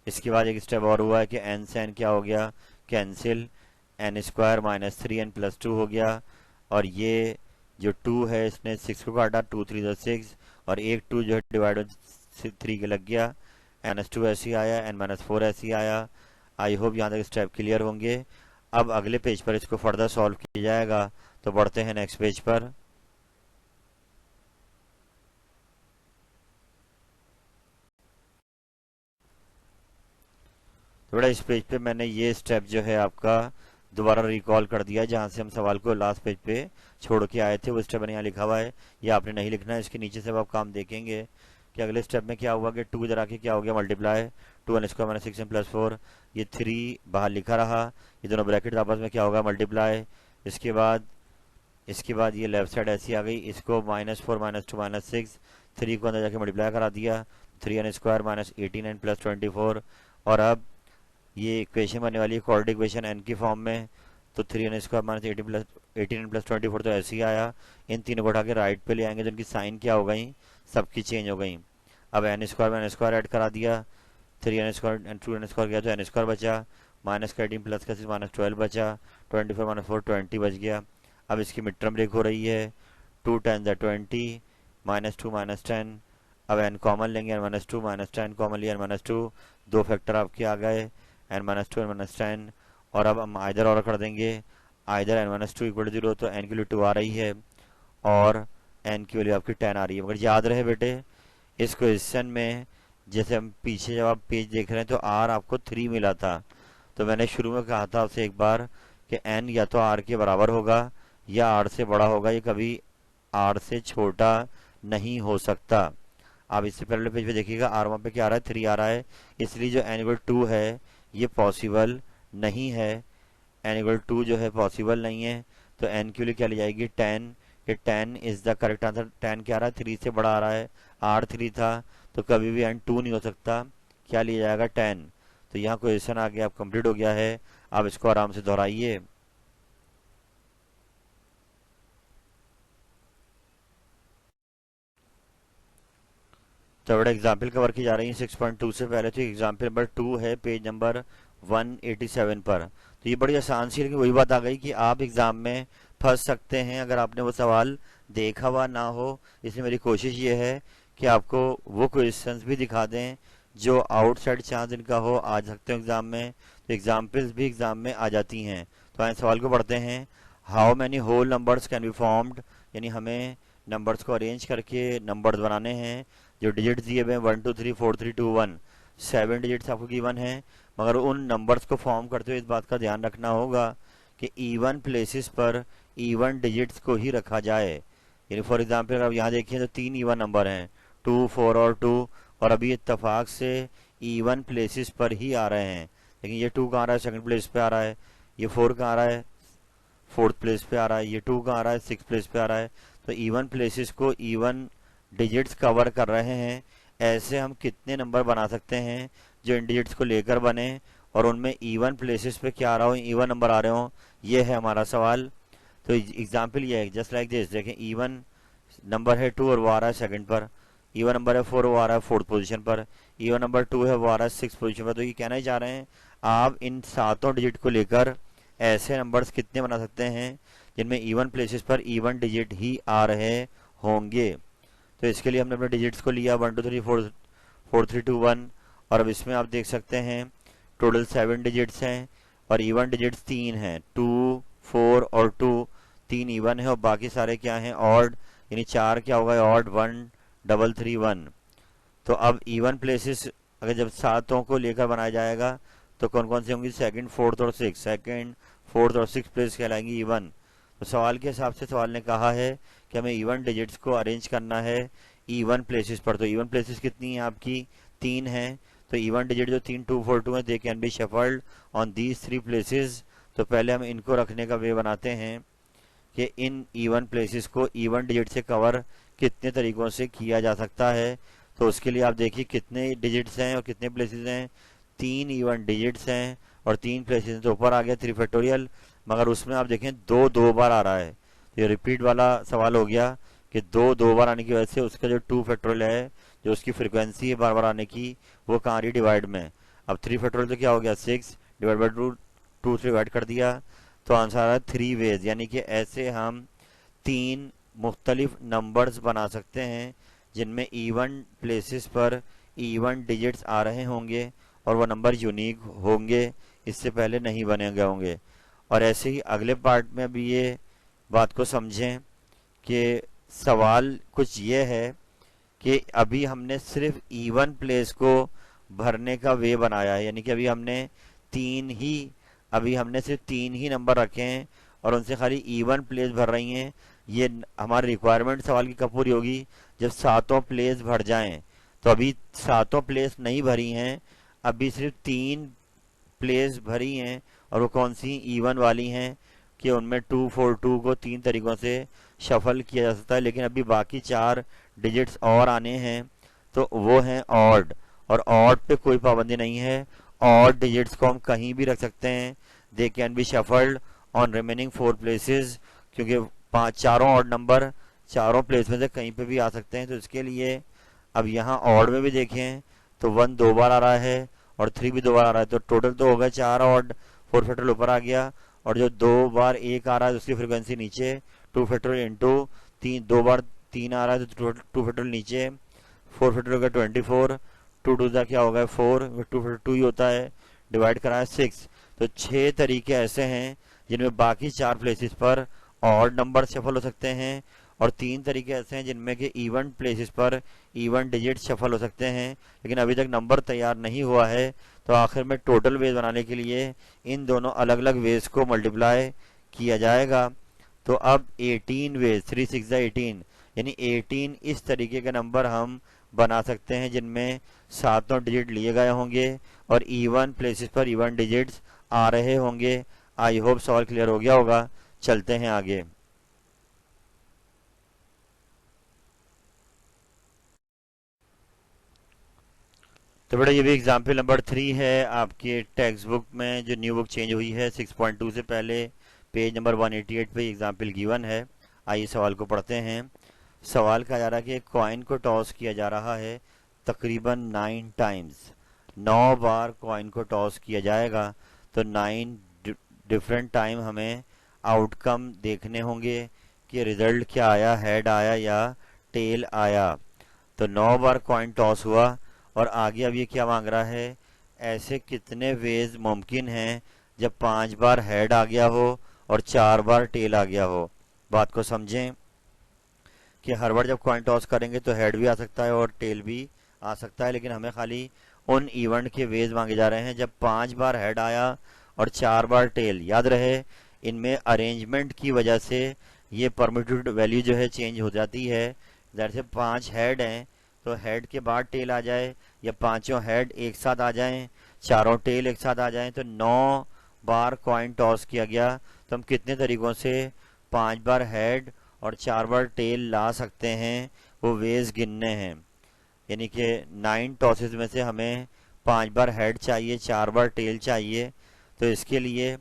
इसके बाद एक स्टेप और हुआ है कि एन से एन क्या हो गया, cancel, N square minus 3n plus 2 हो गया, और ये जो 2 है इसने 6 को काटा, 2 3 6, और एक 2 जो है डिवाइड 3 के लग गया, एन एस 2 ऐसे ही आया, एन माइनस 4 ऐसे ही आया। आई होप यहाँ तक स्टेप क्लियर होंगे। अब अगले पेज पर इसको फर्दर सॉल्व किया जाएगा। तो बढ़ते हैं नेक्स्ट पेज पर। थोड़ा इस पेज पे मैंने ये स्टेप जो है आपका दोबारा रिकॉल कर दिया है, जहां से हम सवाल को लास्ट पेज पे छोड़ के आए थे। वो स्टेप मैंने यहाँ लिखा हुआ है, ये आपने नहीं लिखना है। इसके नीचे से आप काम देखेंगे कि अगले स्टेप में क्या हुआ कि 2 इधर आके क्या हो गया, multiply, 2 N square minus 6 N plus 4, ये 3 बाहर लिखा रहा, ये दोनों ब्रैकेट आपस में क्या होगा, मल्टीप्लाई। इसके बाद ये लेफ्ट साइड ऐसी आ गई, इसको -4 -2 -6, 3 को अंदर जाके मल्टीप्लाई करा दिया, 3n square minus 18n plus 24, और अब ये इक्वेशन बनने वाली है क्वाड्रेटिक इक्वेशन एन की फॉर्म में। तो 3n² माइनस 18 प्लस 24 तो ऐसे ही आया। इन तीनों को उठा के राइट पे ले आएंगे तो इनकी साइन क्या हो गई, सबकी चेंज हो गई। अब n² में n² ऐड करा दिया, 3n² एंड 2n² गया तो n² बचा, माइनस का 18 प्लस का 6 माइनस 12 बचा, 24 माइनस 4 20 बच गया। अब इसकी मिड टर्म ब्रेक हो रही है, 2 10 20 माइनस 2 माइनस 10। अब n कॉमन लेंगे, n माइनस 2 माइनस 10 कॉमन लिया, n माइनस 2, दो फैक्टर आपके आ गए, n माइनस 2 n माइनस 10। और अब हम आइदर और कर देंगे, आइदर n माइनस 2 इक्वल 0 तो n की वैल्यू 2 आ रही है और n की वैल्यू आपकी 10 आ रही है। मगर याद रहे बेटे, इस क्वेश्चन में जैसे हम पीछे जब आप पेज देख रहे हैं तो r आपको 3 मिला था, तो मैंने शुरू में कहा था आपसे एक बार कि n या तो r के बराबर होगा या r से बड़ा होगा, ये कभी r से छोटा नहीं हो सकता। आप इससे पहले पेज पे देखिएगा, r1 पे क्या आ रहा है, 3 आ रहा है, इसलिए जो n इक्वल 2 है ये पॉसिबल नहीं है, n इक्वल 2 जो है पॉसिबल नहीं है। तो n की वैल्यू क्या ली जाएगी, 10। ये 10 इज द करेक्ट आंसर। 10 क्या आ रहा है, 3 से बड़ा आ रहा है, r 3 था तो कभी भी n 2 नहीं हो सकता, क्या लिया जाएगा, 10। तो यहाँ क्वेश्चन आ गया, अब कंप्लीट हो गया है। आप इसको आराम से दोहराइए। तो बड़ा एग्जाम्पल कवर की जा रही है 6.2 से पहले, तो एग्जाम्पल नंबर 2 है पेज नंबर 187 पर। तो ये बड़ी आसान सी, लेकिन वही बात आ गई कि आप एग्जाम में फंस सकते हैं अगर आपने वो सवाल देखा हुआ ना हो। इसलिए मेरी कोशिश ये है कि आपको वो क्वेश्चंस भी दिखा दें जो आउटसाइड चांस इनका हो, आ सकते हो एग्जाम में, तो एग्जाम्पल्स भी एग्जाम में आ जाती हैं। तो आए सवाल को पढ़ते हैं। How many whole numbers can be formed, यानी हमें नंबर्स को अरेंज करके नंबर्स बनाने हैं। जो डिजिट्स दिए हुए हैं 1 2 3 4 3 2 1, 7 डिजिट्स आपको गिवन है, मगर उन नंबर्स को फॉर्म करते हुए इस बात का ध्यान रखना होगा कि इवन प्लेसेस पर इवन डिजिट्स को ही रखा जाए। यानी फॉर एग्जांपल अगर आप यहाँ देखिए तो 3 इवन नंबर हैं, 2 4 और 2, और अभी इत्तेफाक से इवन प्लेसेस पर ही आ रहे हैं। लेकिन ये 2 कहाँ आ रहा है, सेकंड प्लेस पे आ रहा है, ये 4 कहाँ आ रहा है, फोर्थ प्लेस पे आ रहा है, ये 2 कहाँ आ रहा है, 6 प्लेस पे आ रहा है। तो इवन प्लेसेस को इवन डिजिट्स कवर कर रहे हैं। ऐसे हम कितने नंबर बना सकते हैं जो इन डिजिट्स को लेकर बने और उनमें इवन प्लेसेस पे क्या आ रहा हो, इवन नंबर आ रहे हो, ये है हमारा सवाल। तो एग्जाम्पल ये है, जस्ट लाइक दिस, देखें इवन नंबर है 2 और वो आ रहा है सेकंड पर, इवन नंबर है 4 वो आ रहा है फोर्थ पोजीशन पर, इवन नंबर 2 है वो आ रहा है 6th पोजीशन पर। तो ये कहना ही चाह रहे हैं आप इन सातों डिजिट को लेकर ऐसे नंबर्स कितने बना सकते हैं जिनमें इवन प्लेसेस पर इवन डिजिट ही आ रहे होंगे। तो इसके लिए हमने अपने डिजिट्स को लिया 1 2 3 4 3 2 1, और अब इसमें आप देख सकते हैं टोटल 7 डिजिट्स हैं और इवन डिजिट्स 3 हैं, 2 4 और 2, 3 इवन है और बाकी सारे क्या हैं, ऑड, यानी 4 क्या होगा, ऑड 1 3 3 1। तो अब इवन प्लेसेस अगर जब सातों को लेकर बनाया जाएगा तो कौन कौन सी होंगी, सेकंड फोर्थ और 6, सेकंड फोर्थ और 6 प्लेस कहलाएंगी इवन। तो सवाल के हिसाब से सवाल ने कहा है कि हमें इवन डिजिट्स को अरेंज करना है इवन प्लेसेस पर। तो इवन प्लेसेस कितनी है आपकी, 3 हैं। तो इवन डिजिट जो 3 2 4 2 है, they can be shuffled on these 3 places. तो पहले हम इनको रखने का वे बनाते हैं कि इन इवन प्लेसेस को इवन डिजिट से कवर कितने तरीकों से किया जा सकता है। तो उसके लिए आप देखिए कितने डिजिट्स हैं और कितने प्लेसेस हैं, 3 इवन डिजिट्स हैं और 3 प्लेसेस। तो ऊपर आ गया 3 फैक्टोरियल, मगर उसमें आप देखें 2 बार आ रहा है, तो ये रिपीट वाला सवाल हो गया कि 2 बार आने की वजह से उसका जो 2 फैक्टोरियल है, जो उसकी फ्रीक्वेंसी है बार बार आने की, वो कहाँ रही, डिवाइड में। अब 3 फैक्टोरियल तो क्या हो गया, 6 डिवाइड बाई 2 से डिवाइड कर दिया, तो आंसर आ रहा है 3 वेज। यानी कि ऐसे हम 3 मुख्तलिफ नंबर्स बना सकते हैं जिनमें इवन प्लेसेस पर इवन डिजिट्स आ रहे होंगे और वह नंबर यूनिक होंगे, इससे पहले नहीं बने गए होंगे। और ऐसे ही अगले पार्ट में अभी ये बात को समझें कि सवाल कुछ ये है कि अभी हमने सिर्फ इवन प्लेस को भरने का वे बनाया है, यानी कि अभी हमने सिर्फ 3 ही नंबर रखे हैं और उनसे खाली इवन प्लेस भर रही हैं। ये हमारी रिक्वायरमेंट सवाल की कब पूरी होगी, जब सातों प्लेस भर जाएं। तो अभी सातों प्लेस नहीं भरी हैं, अभी सिर्फ 3 प्लेस भरी हैं, और वो कौन सी, इवन वाली हैं कि उनमें 2 4 2 को 3 तरीकों से शफल किया जा सकता है। लेकिन अभी बाकी 4 डिजिट्स और आने हैं, तो वो हैं ऑड, और ऑड पे कोई पाबंदी नहीं है, ऑड डिजिट्स को हम कहीं भी रख सकते हैं, they can be shuffled on remaining 4 places, क्योंकि चारों ऑड नंबर चारों प्लेस में से कहीं पे भी आ सकते हैं। तो इसके लिए अब यहाँ ऑड में भी देखें तो 1 2 बार आ रहा है और 3 भी 2 बार आ रहा है, तो टोटल तो हो गया 4 ऑड, 4 फैक्टोरियल ऊपर आ गया, और जो 2 बार 1 आ रहा है उसकी फ्रीक्वेंसी नीचे, 2 फैक्टोरियल इंटू 2 बार 3 आ रहा है तो 2 फैक्टोरियल नीचे, 4 फैक्टोरियल का 24, 2 टू ज़ा क्या होगा 4, 2 फैक्टोरियल 2 ही होता है, डिवाइड करा है 6। तो 6 तरीके ऐसे हैं जिनमें बाकी 4 प्लेसेस पर ऑड नंबर शफल हो सकते हैं, और 3 तरीके ऐसे हैं जिनमें कि इवन प्लेसेस पर इवन डिजिट शफल हो सकते हैं। लेकिन अभी तक नंबर तैयार नहीं हुआ है, तो आखिर में टोटल वेज बनाने के लिए इन दोनों अलग अलग वेज को मल्टीप्लाई किया जाएगा। तो अब 18 वेज, 3 6 18, यानी 18 इस तरीके के नंबर हम बना सकते हैं जिनमें सातों डिजिट लिए गए होंगे और इवन प्लेसेस पर इवन डिजिट्स आ रहे होंगे। आई होप सवाल क्लियर हो गया होगा। चलते हैं आगे। तो बेटा ये भी एग्जाम्पल नंबर 3 है आपके टेक्स्ट बुक में, जो न्यू बुक चेंज हुई है 6.2 से पहले, पेज नंबर 188 पे एग्जाम्पल गिवन है। आइए सवाल को पढ़ते हैं। सवाल कहा जा रहा है कि एक कॉइन को टॉस किया जा रहा है तकरीबन 9 टाइम्स, 9 बार कॉइन को टॉस किया जाएगा। तो 9 डिफरेंट टाइम हमें आउटकम देखने होंगे कि रिजल्ट क्या आया, हेड आया या टेल आया। तो 9 बार कॉइन टॉस हुआ और आगे अब ये क्या मांग रहा है, ऐसे कितने वेज मुमकिन हैं जब 5 बार हेड आ गया हो और 4 बार टेल आ गया हो। बात को समझें कि हर बार जब कॉइन टॉस करेंगे तो हेड भी आ सकता है और टेल भी आ सकता है, लेकिन हमें खाली उन इवेंट के वेज मांगे जा रहे हैं जब 5 बार हेड आया और 4 बार टेल। याद रहे इनमें अरेंजमेंट की वजह से ये परमिटेड वैल्यू जो है चेंज हो जाती है। जैसे 5 हेड हैं तो हेड के बाद टेल आ जाए, या पांचों हेड एक साथ आ जाएं, चारों टेल एक साथ आ जाएं, तो 9 बार कॉइन टॉस किया गया। तो हम कितने तरीकों से 5 बार हेड और 4 बार टेल ला सकते हैं वो वेज गिनने हैं। यानी कि 9 टॉसेस में से हमें 5 बार हेड चाहिए, 4 बार टेल चाहिए। तो इसके लिए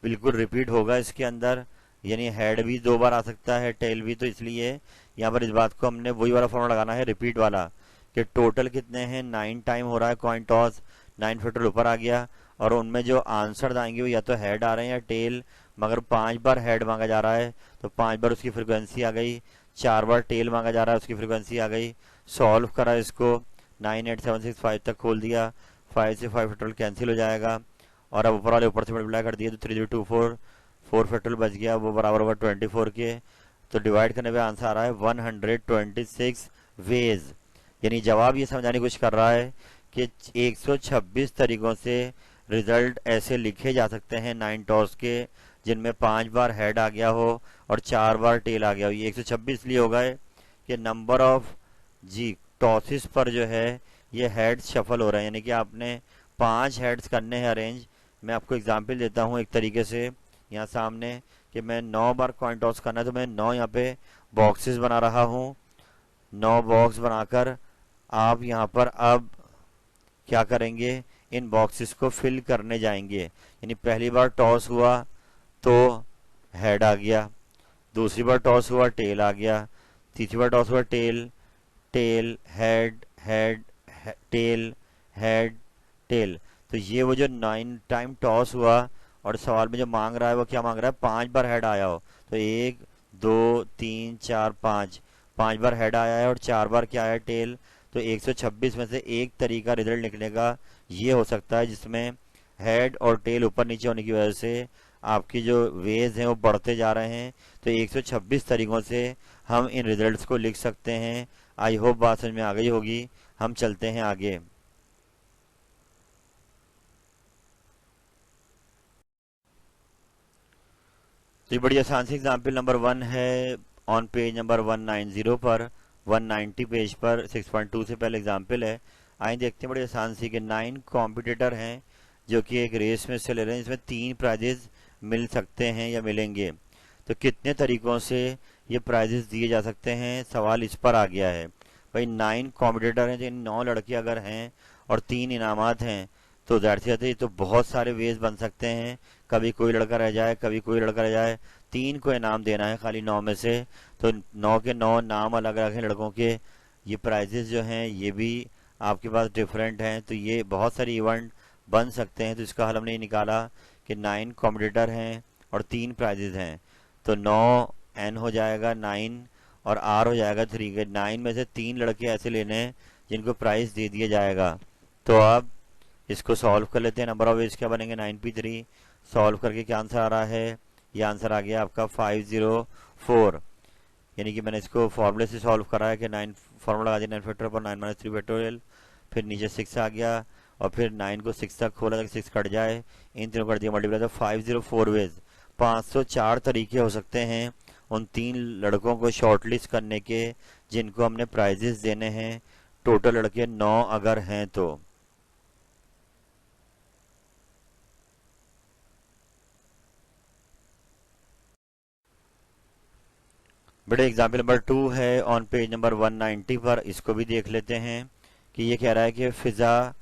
बिल्कुल रिपीट होगा इसके अंदर, यानी हेड भी 2 बार आ सकता है, टेल भी। तो इसलिए यहाँ पर इस बात को हमने वही वाला फॉर्मूला लगाना है, रिपीट वाला, कि टोटल कितने हैं, 9 टाइम हो रहा है कॉइन टॉस, 9 फैक्टर ऊपर आ गया, और उनमें जो आंसर आएंगे वो या तो हेड आ रहे हैं या टेल। मगर 5 बार हेड मांगा जा रहा है तो 5 बार उसकी फ्रिक्वेंसी आ गई, 4 बार टेल मांगा जा रहा है उसकी फ्रिक्वेंसी आ गई। सॉल्व करा इसको, 98765 तक खोल दिया, 5 से 5 फैक्टोरियल कैंसिल हो जाएगा, और अब ऊपर वाले ऊपर से मल्टीप्लाई कर दिए तो 3024, 4 फैक्टोरियल बच गया, वो बराबर होगा 24 के। तो डिवाइड करने पे आंसर आ रहा है 126 वेज। यानी जवाब ये समझाने की कोशिश कर रहा है कि 126 तरीकों से रिजल्ट ऐसे लिखे जा सकते हैं 9 टॉस के जिनमें 5 बार हेड आ गया हो और 4 बार टेल आ गया हो। ये 126 लिए हो गए कि नंबर ऑफ जी टॉसिस पर जो है ये हेड शफल हो रहे हैं, यानी कि आपने 5 हेड्स करने हैं अरेंज। मैं आपको एग्जाम्पल देता हूँ एक तरीके से यहाँ सामने, कि मैं 9 बार कॉइन टॉस करना है तो मैं 9 यहाँ पे बॉक्सेस बना रहा हूँ। 9 बॉक्स बनाकर आप यहाँ पर अब क्या करेंगे, इन बॉक्सेस को फिल करने जाएंगे। यानी पहली बार टॉस हुआ तो हेड आ गया, दूसरी बार टॉस हुआ टेल आ गया, तीसरी बार टॉस हुआ tail, tail head head tail head tail. तो ये वो जो 9 टाइम टॉस हुआ और सवाल में जो मांग रहा है वो क्या मांग रहा है, 5 बार हेड आया हो। तो 1 2 3 4 5 बार हेड आया है और 4 बार क्या आया, टेल। तो 126 में से एक तरीका रिजल्ट निकलने का ये हो सकता है जिसमें हेड और टेल ऊपर नीचे होने की वजह से आपकी जो वेज हैं वो बढ़ते जा रहे हैं। तो 126 तरीकों से हम इन रिजल्ट्स को लिख सकते हैं। आई होप बात समझ में आ गई होगी। हम चलते हैं आगे। तो ये बड़ी आसान सी एग्जाम्पल नंबर 1 है ऑन पेज नंबर 190 पर, 190 पेज पर 6.2 से पहले एग्जाम्पल है। आइए देखते हैं, बड़ी आसान सी, कि 9 कॉम्पिटिटर हैं जो कि एक रेस में से ले रहे हैं, इसमें 3 प्राइजेस मिल सकते हैं या मिलेंगे। तो कितने तरीकों से ये प्राइजेस दिए जा सकते हैं, सवाल इस पर आ गया है। भाई 9 कॉम्पिटिटर हैं, जिन 9 लड़के अगर हैं और 3 इनामात हैं, तो जाहिर सी बात है ये तो बहुत सारे वेज बन सकते हैं। कभी कोई लड़का रह जाए, कभी कोई लड़का रह जाए। 3 को इनाम देना है खाली 9 में से, तो 9 के 9 नाम अलग अलग हैं लड़कों के। ये प्राइजेस जो हैं ये भी आपके पास डिफरेंट हैं, तो ये बहुत सारी इवेंट बन सकते हैं। तो इसका हल हमने ये निकाला कि 9 कॉम्पिटिटर हैं और 3 प्राइजेस हैं, तो 9 एन हो जाएगा 9 और आर हो जाएगा 3 के। 9 में से 3 लड़के ऐसे लेने हैं जिनको प्राइज दे दिया जाएगा। तो अब इसको सॉल्व कर लेते हैं। नंबर ऑफ वेज क्या बनेंगे 9p3। सॉल्व करके क्या आंसर आ रहा है, ये आंसर आ गया आपका 504। यानी कि मैंने इसको फॉर्मूले से सॉल्व करा है कि 9 फॉर्मूला लगा दिया 9 फैक्टोरियल पर 9 - 3 फैक्टोरियल, फिर नीचे 6 आ गया और फिर 9 को 6 तक खोला ताकि 6 कट जाए, इन तीनों कर दिया मल्टीप्लाई, तो 504 वेज 504 तरीके हो सकते हैं उन 3 लड़कों को शॉर्टलिस्ट करने के जिनको हमने प्राइजेस देने हैं। टोटल लड़के 9 अगर हैं तो। बड़े एग्जाम्पल नंबर 2 है ऑन पेज नंबर 190 पर, इसको भी देख लेते हैं कि ये कह रहा है कि फिजा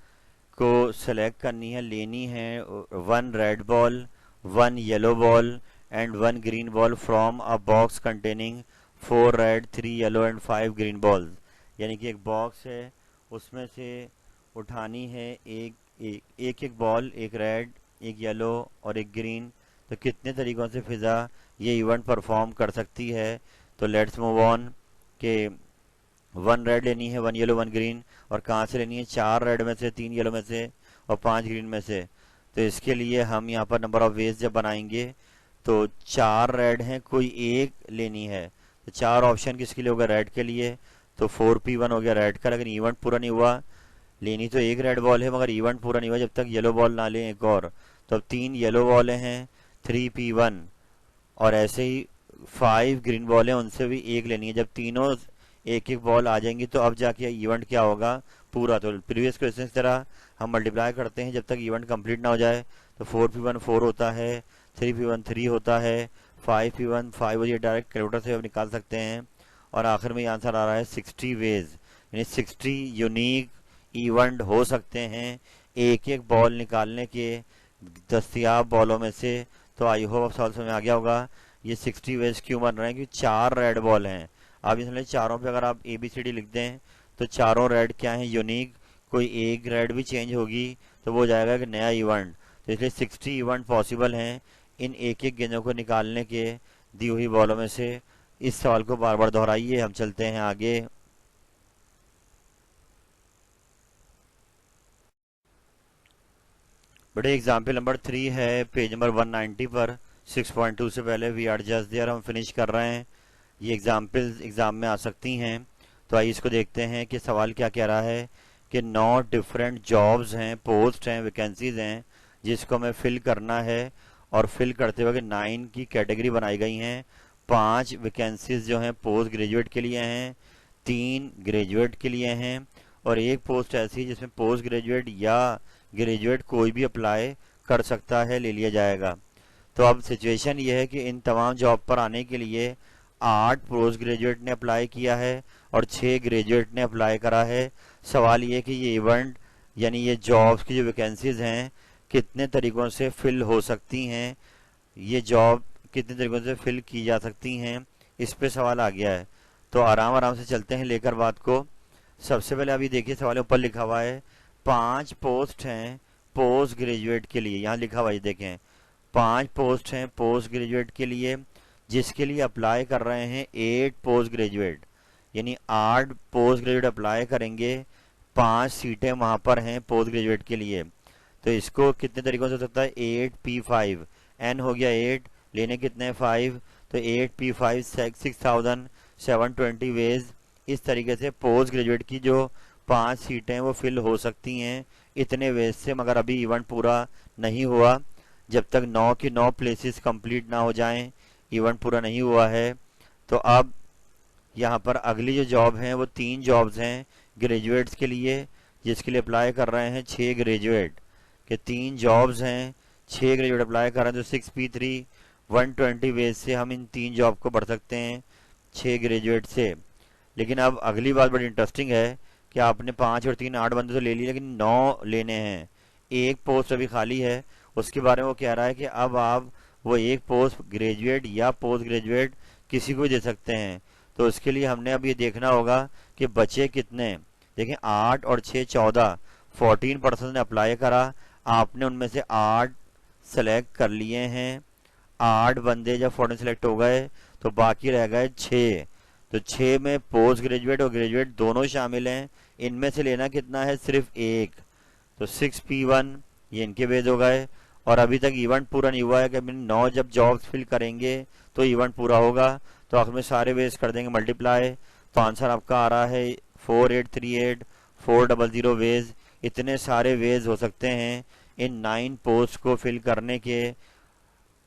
को सेलेक्ट करनी है, लेनी है 1 red ball, 1 yellow ball and 1 green ball from a box containing 4 red 3 yellow and 5 green balls. यानी कि एक बॉक्स है, उसमें से उठानी है एक बॉल, एक रेड, एक येलो और एक ग्रीन। तो कितने तरीकों से फिजा ये इवेंट परफॉर्म कर सकती है। तो लेट्स मूव ऑन के 1 रेड लेनी है, 1 येलो 1 ग्रीन, और कहाँ से लेनी है 4 रेड में से, 3 येलो में से और 5 ग्रीन में से। तो इसके लिए हम यहाँ पर नंबर ऑफ वेज जब बनाएंगे तो 4 रेड हैं, कोई एक लेनी है, तो 4 ऑप्शन किसके लिए होगा रेड के लिए, तो 4p1 हो गया रेड का। लेकिन इवेंट पूरा नहीं हुआ, लेनी तो एक रेड बॉल है मगर इवेंट पूरा नहीं हुआ जब तक येलो बॉल ना लें एक और। तो अब 3 येलो बॉलें हैं 3p1, और ऐसे ही 5 ग्रीन बॉल है, उनसे भी एक लेनी है। जब तीनों एक एक बॉल आ जाएंगी तो अब जाके इवेंट क्या होगा पूरा। तो प्रीवियस क्वेश्चन की तरह हम मल्टीप्लाई करते हैं जब तक इवेंट कंप्लीट ना हो जाए। तो 4p1 4 होता है, 3p1 3 होता है, 5p1 5 हो, ये डायरेक्ट कैलकुलेटर से हम निकाल सकते हैं। और आखिर में ये आंसर आ रहा है 60 वेज, यानी 60 यूनिक इवेंट हो सकते हैं एक एक बॉल निकालने के दस्तियाब बॉलों में से। तो आई होप अब सवाल समझ में आ गया होगा ये 60 वेज क्यों बन रहे हैं, क्योंकि 4 रेड बॉल हैं। अब इसमें चारों पे अगर आप ABCD लिख दें तो चारों रेड क्या है यूनिक, कोई एक रेड भी चेंज होगी तो वो हो जाएगा एक नया इवेंट। तो इसलिए 60 इवेंट पॉसिबल हैं इन एक एक गेंदों को निकालने के दी हुई बॉलों में से। इस सवाल को बार बार दोहराइए, हम चलते हैं आगे। बड़े एग्जाम्पल नंबर 3 है पेज नंबर 190 पर। 6.2 से पहले वी आर जस्ट देयर हम फिनिश कर रहे हैं। ये एग्जाम्पल्स एग्जाम में आ सकती हैं। तो आइए इसको देखते हैं कि सवाल क्या कह रहा है कि 9 डिफरेंट जॉब्स हैं, पोस्ट हैं, वैकेंसीज हैं जिसको हमें फिल करना है। और फिल करते वक्त 9 की कैटेगरी बनाई गई हैं। 5 वैकेंसीज जो हैं पोस्ट ग्रेजुएट के लिए हैं, 3 ग्रेजुएट के लिए हैं और एक पोस्ट ऐसी है जिसमें पोस्ट ग्रेजुएट या ग्रेजुएट कोई भी अप्लाई कर सकता है, ले लिया जाएगा। तो अब सिचुएशन ये है कि इन तमाम जॉब पर आने के लिए 8 पोस्ट ग्रेजुएट ने अप्लाई किया है और 6 ग्रेजुएट ने अप्लाई करा है। सवाल ये कि ये इवेंट यानी ये जॉब्स की जो वैकेंसीज हैं कितने तरीकों से फिल हो सकती हैं, ये जॉब कितने तरीकों से फिल की जा सकती हैं, इस पे सवाल आ गया है। तो आराम आराम से चलते हैं लेकर बात को। सबसे पहले अभी देखिए सवाल ऊपर लिखा हुआ है 5 पोस्ट हैं पोस्ट ग्रेजुएट के लिए, यहाँ लिखा हुआ है देखें 5 पोस्ट हैं पोस्ट ग्रेजुएट के लिए जिसके लिए अप्लाई कर रहे हैं 8 पोस्ट ग्रेजुएट, यानी 8 पोस्ट ग्रेजुएट अप्लाई करेंगे, 5 सीटें वहां पर हैं पोस्ट ग्रेजुएट के लिए। तो इसको कितने तरीकों से हो सकता है 8p5 n हो गया 8, लेने कितने 5, तो 8p5 6720 वेज। इस तरीके से पोस्ट ग्रेजुएट की जो 5 सीटें वो फिल हो सकती हैं इतने वेज से, मगर अभी इवेंट पूरा नहीं हुआ। जब तक 9 की 9 प्लेसेस कंप्लीट ना हो जाएं इवेंट पूरा नहीं हुआ है। तो अब यहाँ पर अगली जो जॉब हैं वो 3 जॉब्स हैं ग्रेजुएट्स के लिए जिसके लिए अप्लाई कर रहे हैं 6 ग्रेजुएट के। 3 जॉब्स हैं, 6 ग्रेजुएट अप्लाई कर रहे हैं, तो 6p3 120 वेज से हम इन 3 जॉब को बढ़ सकते हैं 6 ग्रेजुएट से। लेकिन अब अगली बात बड़ी इंटरेस्टिंग है कि आपने 5 और 3 8 बंदे तो ले लिए लेकिन 9 लेने हैं एक पोस्ट अभी खाली है, उसके बारे में वो कह रहा है कि अब आप वो एक पोस्ट ग्रेजुएट या पोस्ट ग्रेजुएट किसी को भी दे सकते हैं। तो उसके लिए हमने अब ये देखना होगा कि बचे कितने। देखें 8 और 6 14, 14% ने अप्लाई करा, आपने उनमें से 8 सेलेक्ट कर लिए हैं। 8 बंदे जब 14 सेलेक्ट हो गए तो बाकी रह गए 6। तो 6 में पोस्ट ग्रेजुएट और ग्रेजुएट दोनों शामिल हैं। इनमें से लेना कितना है, सिर्फ एक। तो 6P1 ये इनके बेस हो गए। और अभी तक इवेंट पूरा नहीं हुआ है कि 9 जब जॉब्स फिल करेंगे तो इवेंट पूरा होगा। तो आखिर में सारे बेस कर देंगे मल्टीप्लाई। तो आंसर आपका आ रहा है 4838 400 वेज। इतने सारे वेज हो सकते हैं इन 9 पोस्ट को फिल करने के।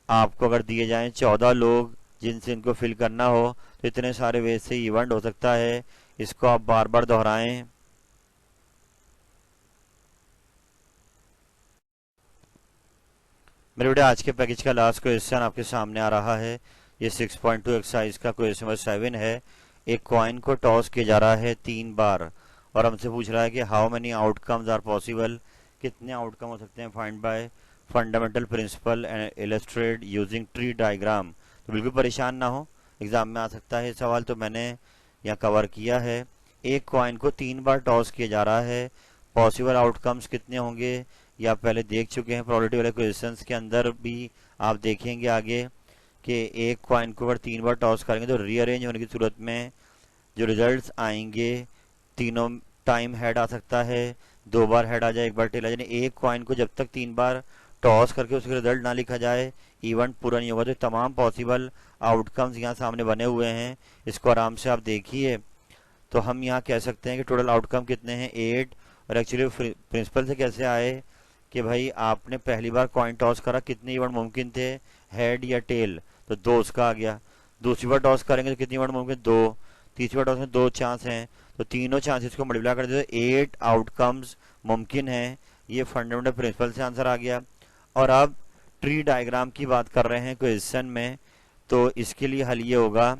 आपको अगर दिए जाएं 14 लोग जिनसे इनको फिल करना हो तो इतने सारे वेज से इवेंट हो सकता है। इसको आप बार बार दोहराएं। मेरे बेटे आज के पैकेज का लास्ट क्वेश्चन आपके सामने आ रहा है। ये 6.2 एक्सरसाइज का क्वेश्चन नंबर 7 है। एक कॉइन को टॉस किया जा रहा है 3 बार और हमसे पूछ रहा है कि how many outcomes are possible, कितने आउटकम हो सकते हैं, find by fundamental principle and illustrate using tree diagram. तो बिल्कुल परेशान ना हो, एग्जाम में आ सकता है सवाल, तो मैंने यहाँ कवर किया है। एक कॉइन को 3 बार टॉस किया जा रहा है, पॉसिबल आउटकम्स कितने होंगे ये आप पहले देख चुके हैं प्रोबेबिलिटी वाले क्वेश्चंस के अंदर भी। आप देखेंगे आगे कि एक कॉइन को अगर 3 बार टॉस करेंगे तो रीअरेंज होने की सूरत में जो रिजल्ट्स आएंगे तीनों टाइम हेड आ सकता है, 2 बार हेड आ जाए, 1 बार टेल आ जाए। एक कॉइन को जब तक 3 बार टॉस करके उसका रिजल्ट ना लिखा जाए इवेंट पूरा नहीं होगा। तो तमाम पॉसिबल आउटकम्स यहाँ सामने बने हुए हैं, इसको आराम से आप देखिए। तो हम यहाँ कह सकते हैं कि टोटल आउटकम कितने हैं 8। और एक्चुअली प्रिंसिपल से कैसे आए कि भाई आपने पहली बार कॉइन टॉस करा, कितने इवेंट मुमकिन थे, हेड या टेल, तो 2 उसका आ गया। दूसरी बार टॉस करेंगे तो कितनी इवेंट मुमकिन, 2। तीसरी बार टॉस में 2 चांस हैं, तो तीनों चांसेस को मल्टीप्लाई कर दे तो 8 आउटकम्स मुमकिन हैं। ये फंडामेंटल प्रिंसिपल से आंसर आ गया। और अब ट्री डायग्राम की बात कर रहे हैं क्वेश्चन में, तो इसके लिए हल ये होगा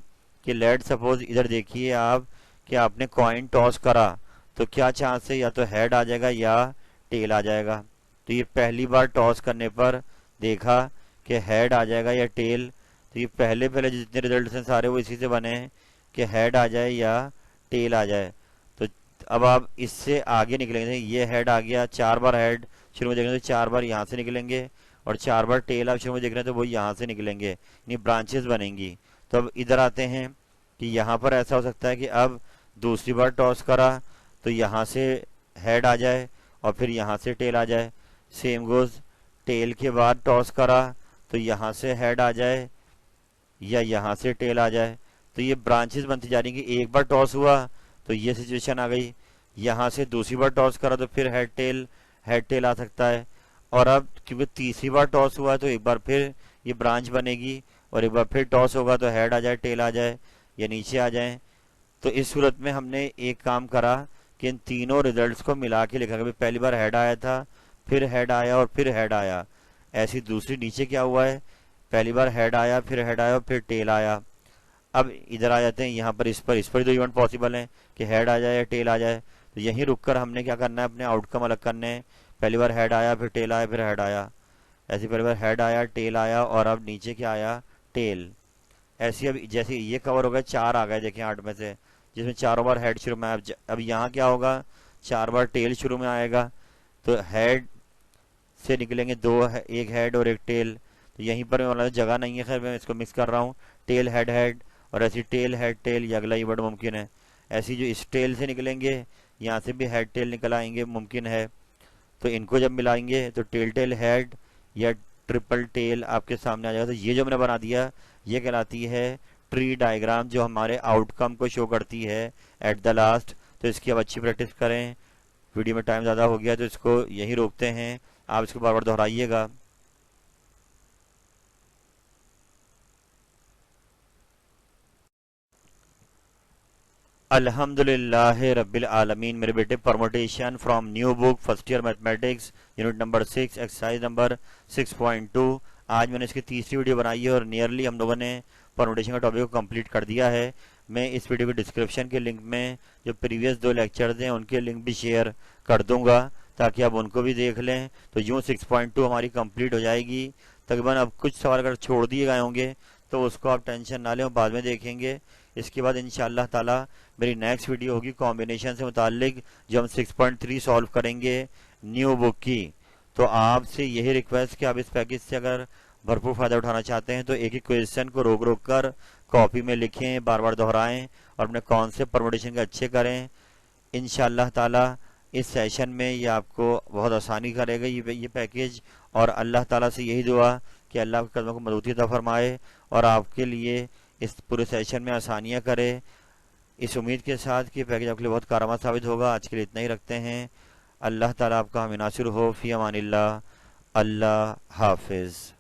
कि लेट सपोज इधर देखिए आप कि आपने कॉइन टॉस करा तो क्या चांस है, या तो हेड आ जाएगा या टेल आ जाएगा। तो ये पहली बार टॉस करने पर देखा कि हेड आ जाएगा या टेल। तो ये पहले पहले जितने रिजल्ट हैं सारे वो इसी से बने हैं कि हेड आ जाए या टेल आ जाए। तो अब आप इससे आगे निकलेंगे, ये हेड आ गया, 4 बार हेड शुरू में देख रहे हैं तो 4 बार यहाँ से निकलेंगे, और 4 बार टेल आप शुरू में देख रहे हैं तो वो यहाँ से निकलेंगे, यानी ब्रांचेस बनेंगी। तो अब इधर आते हैं कि यहाँ पर ऐसा हो सकता है कि अब दूसरी बार टॉस करा तो यहाँ से हेड आ जाए और फिर यहाँ से टेल आ जाए। सेम गोज टेल के बाद टॉस करा तो यहाँ से हेड आ जाए या यहाँ से टेल आ जाए। तो ये ब्रांचेस बनती जा रही कि एक बार टॉस हुआ तो ये सिचुएशन आ गई, यहाँ से दूसरी बार टॉस करा तो फिर हेड टेल आ सकता है। और अब क्योंकि तीसरी बार टॉस हुआ है तो एक बार फिर ये ब्रांच बनेगी और एक बार फिर टॉस होगा तो हेड आ जाए, टेल आ जाए या नीचे आ जाए। तो इस सूरत में हमने एक काम करा कि इन तीनों रिजल्ट्स को मिला के लिखा कि पहली बार हेड आया था, फिर हेड आया और फिर हेड आया। ऐसी दूसरी नीचे क्या हुआ है, पहली बार हेड आया, फिर हेड आया और फिर टेल आया। अब इधर आ जाते हैं, यहाँ पर इस पर दो इवेंट पॉसिबल हैं कि हेड आ जाए या टेल आ जाए। तो यहीं रुककर हमने क्या करना है, अपने आउटकम अलग करने हैं। पहली बार हेड आया, फिर टेल आया, फिर हेड आया। ऐसी पहली बार हेड आया, टेल आया और अब नीचे क्या आया, टेल। ऐसी अब जैसे ये कवर हो गया, 4 आ गए देखिए 8 में से, जिसमें 4 बार हेड शुरू में आया। अब यहाँ क्या होगा, 4 बार टेल शुरू में आएगा। तो हेड से निकलेंगे 2, एक हेड और एक टेल। तो यहीं पर मतलब जगह नहीं है, खैर मैं इसको मिक्स कर रहा हूँ, टेल हेड हेड, और ऐसी टेल हेड टेल, ये अगला इवेंट मुमकिन है। ऐसी जो इस टेल से निकलेंगे यहाँ से भी हेड टेल निकल आएंगे, मुमकिन है। तो इनको जब मिलाएंगे तो टेल टेल हेड या ट्रिपल टेल आपके सामने आ जाएगा। तो ये जो मैंने बना दिया ये कहलाती है ट्री डायग्राम, जो हमारे आउटकम को शो करती है एट द लास्ट। तो इसकी अब अच्छी प्रैक्टिस करें। वीडियो में टाइम ज़्यादा हो गया तो इसको यहीं रोकते हैं, आप इसको बार बार दोहराइएगा। अल्हम्दुलिल्लाह रब्बिल आलमीन। मेरे बेटे permutation from new book first year mathematics unit number 6 exercise number 6.2। आज मैंने इसकी तीसरी वीडियो बनाई है और नियरली हम लोगों ने परमोटेशन का टॉपिक को कंप्लीट कर दिया है। मैं इस वीडियो के डिस्क्रिप्शन के लिंक में जो प्रीवियस 2 लेक्चर्स हैं उनके लिंक भी शेयर कर दूंगा, ताकि आप उनको भी देख लें। तो यूँ 6.2 हमारी कंप्लीट हो जाएगी तकरीबन। अब कुछ सवाल अगर छोड़ दिए गए होंगे तो उसको आप टेंशन ना लें, और बाद में देखेंगे। इसके बाद इंशाअल्लाह ताला मेरी नेक्स्ट वीडियो होगी कॉम्बिनेशन से मुतालिक, जो हम 6.3 सॉल्व करेंगे न्यू बुक की। तो आपसे यही रिक्वेस्ट कि आप इस पैकेज से अगर भरपूर फ़ायदा उठाना चाहते हैं तो एक एक क्वेश्चन को रोक रोक कर कॉपी में लिखें, बार बार दोहराएं और अपने कॉन्सेप्ट परमुटेशन के अच्छे करें। इंशाअल्लाह ताला इस सेशन में ये आपको बहुत आसानी करेगा ये पैकेज। और अल्लाह ताला से यही दुआ कि अल्लाह के कदमों को मजबूती अता फरमाए और आपके लिए इस पूरे सेशन में आसानियाँ करे। इस उम्मीद के साथ कि पैकेज आपके लिए बहुत कारगर साबित होगा। आज के लिए इतना ही रखते हैं। अल्लाह ताला आपका हामी नासिर हो। फ़ी अमानिल्लाह। अल्लाह हाफिज़।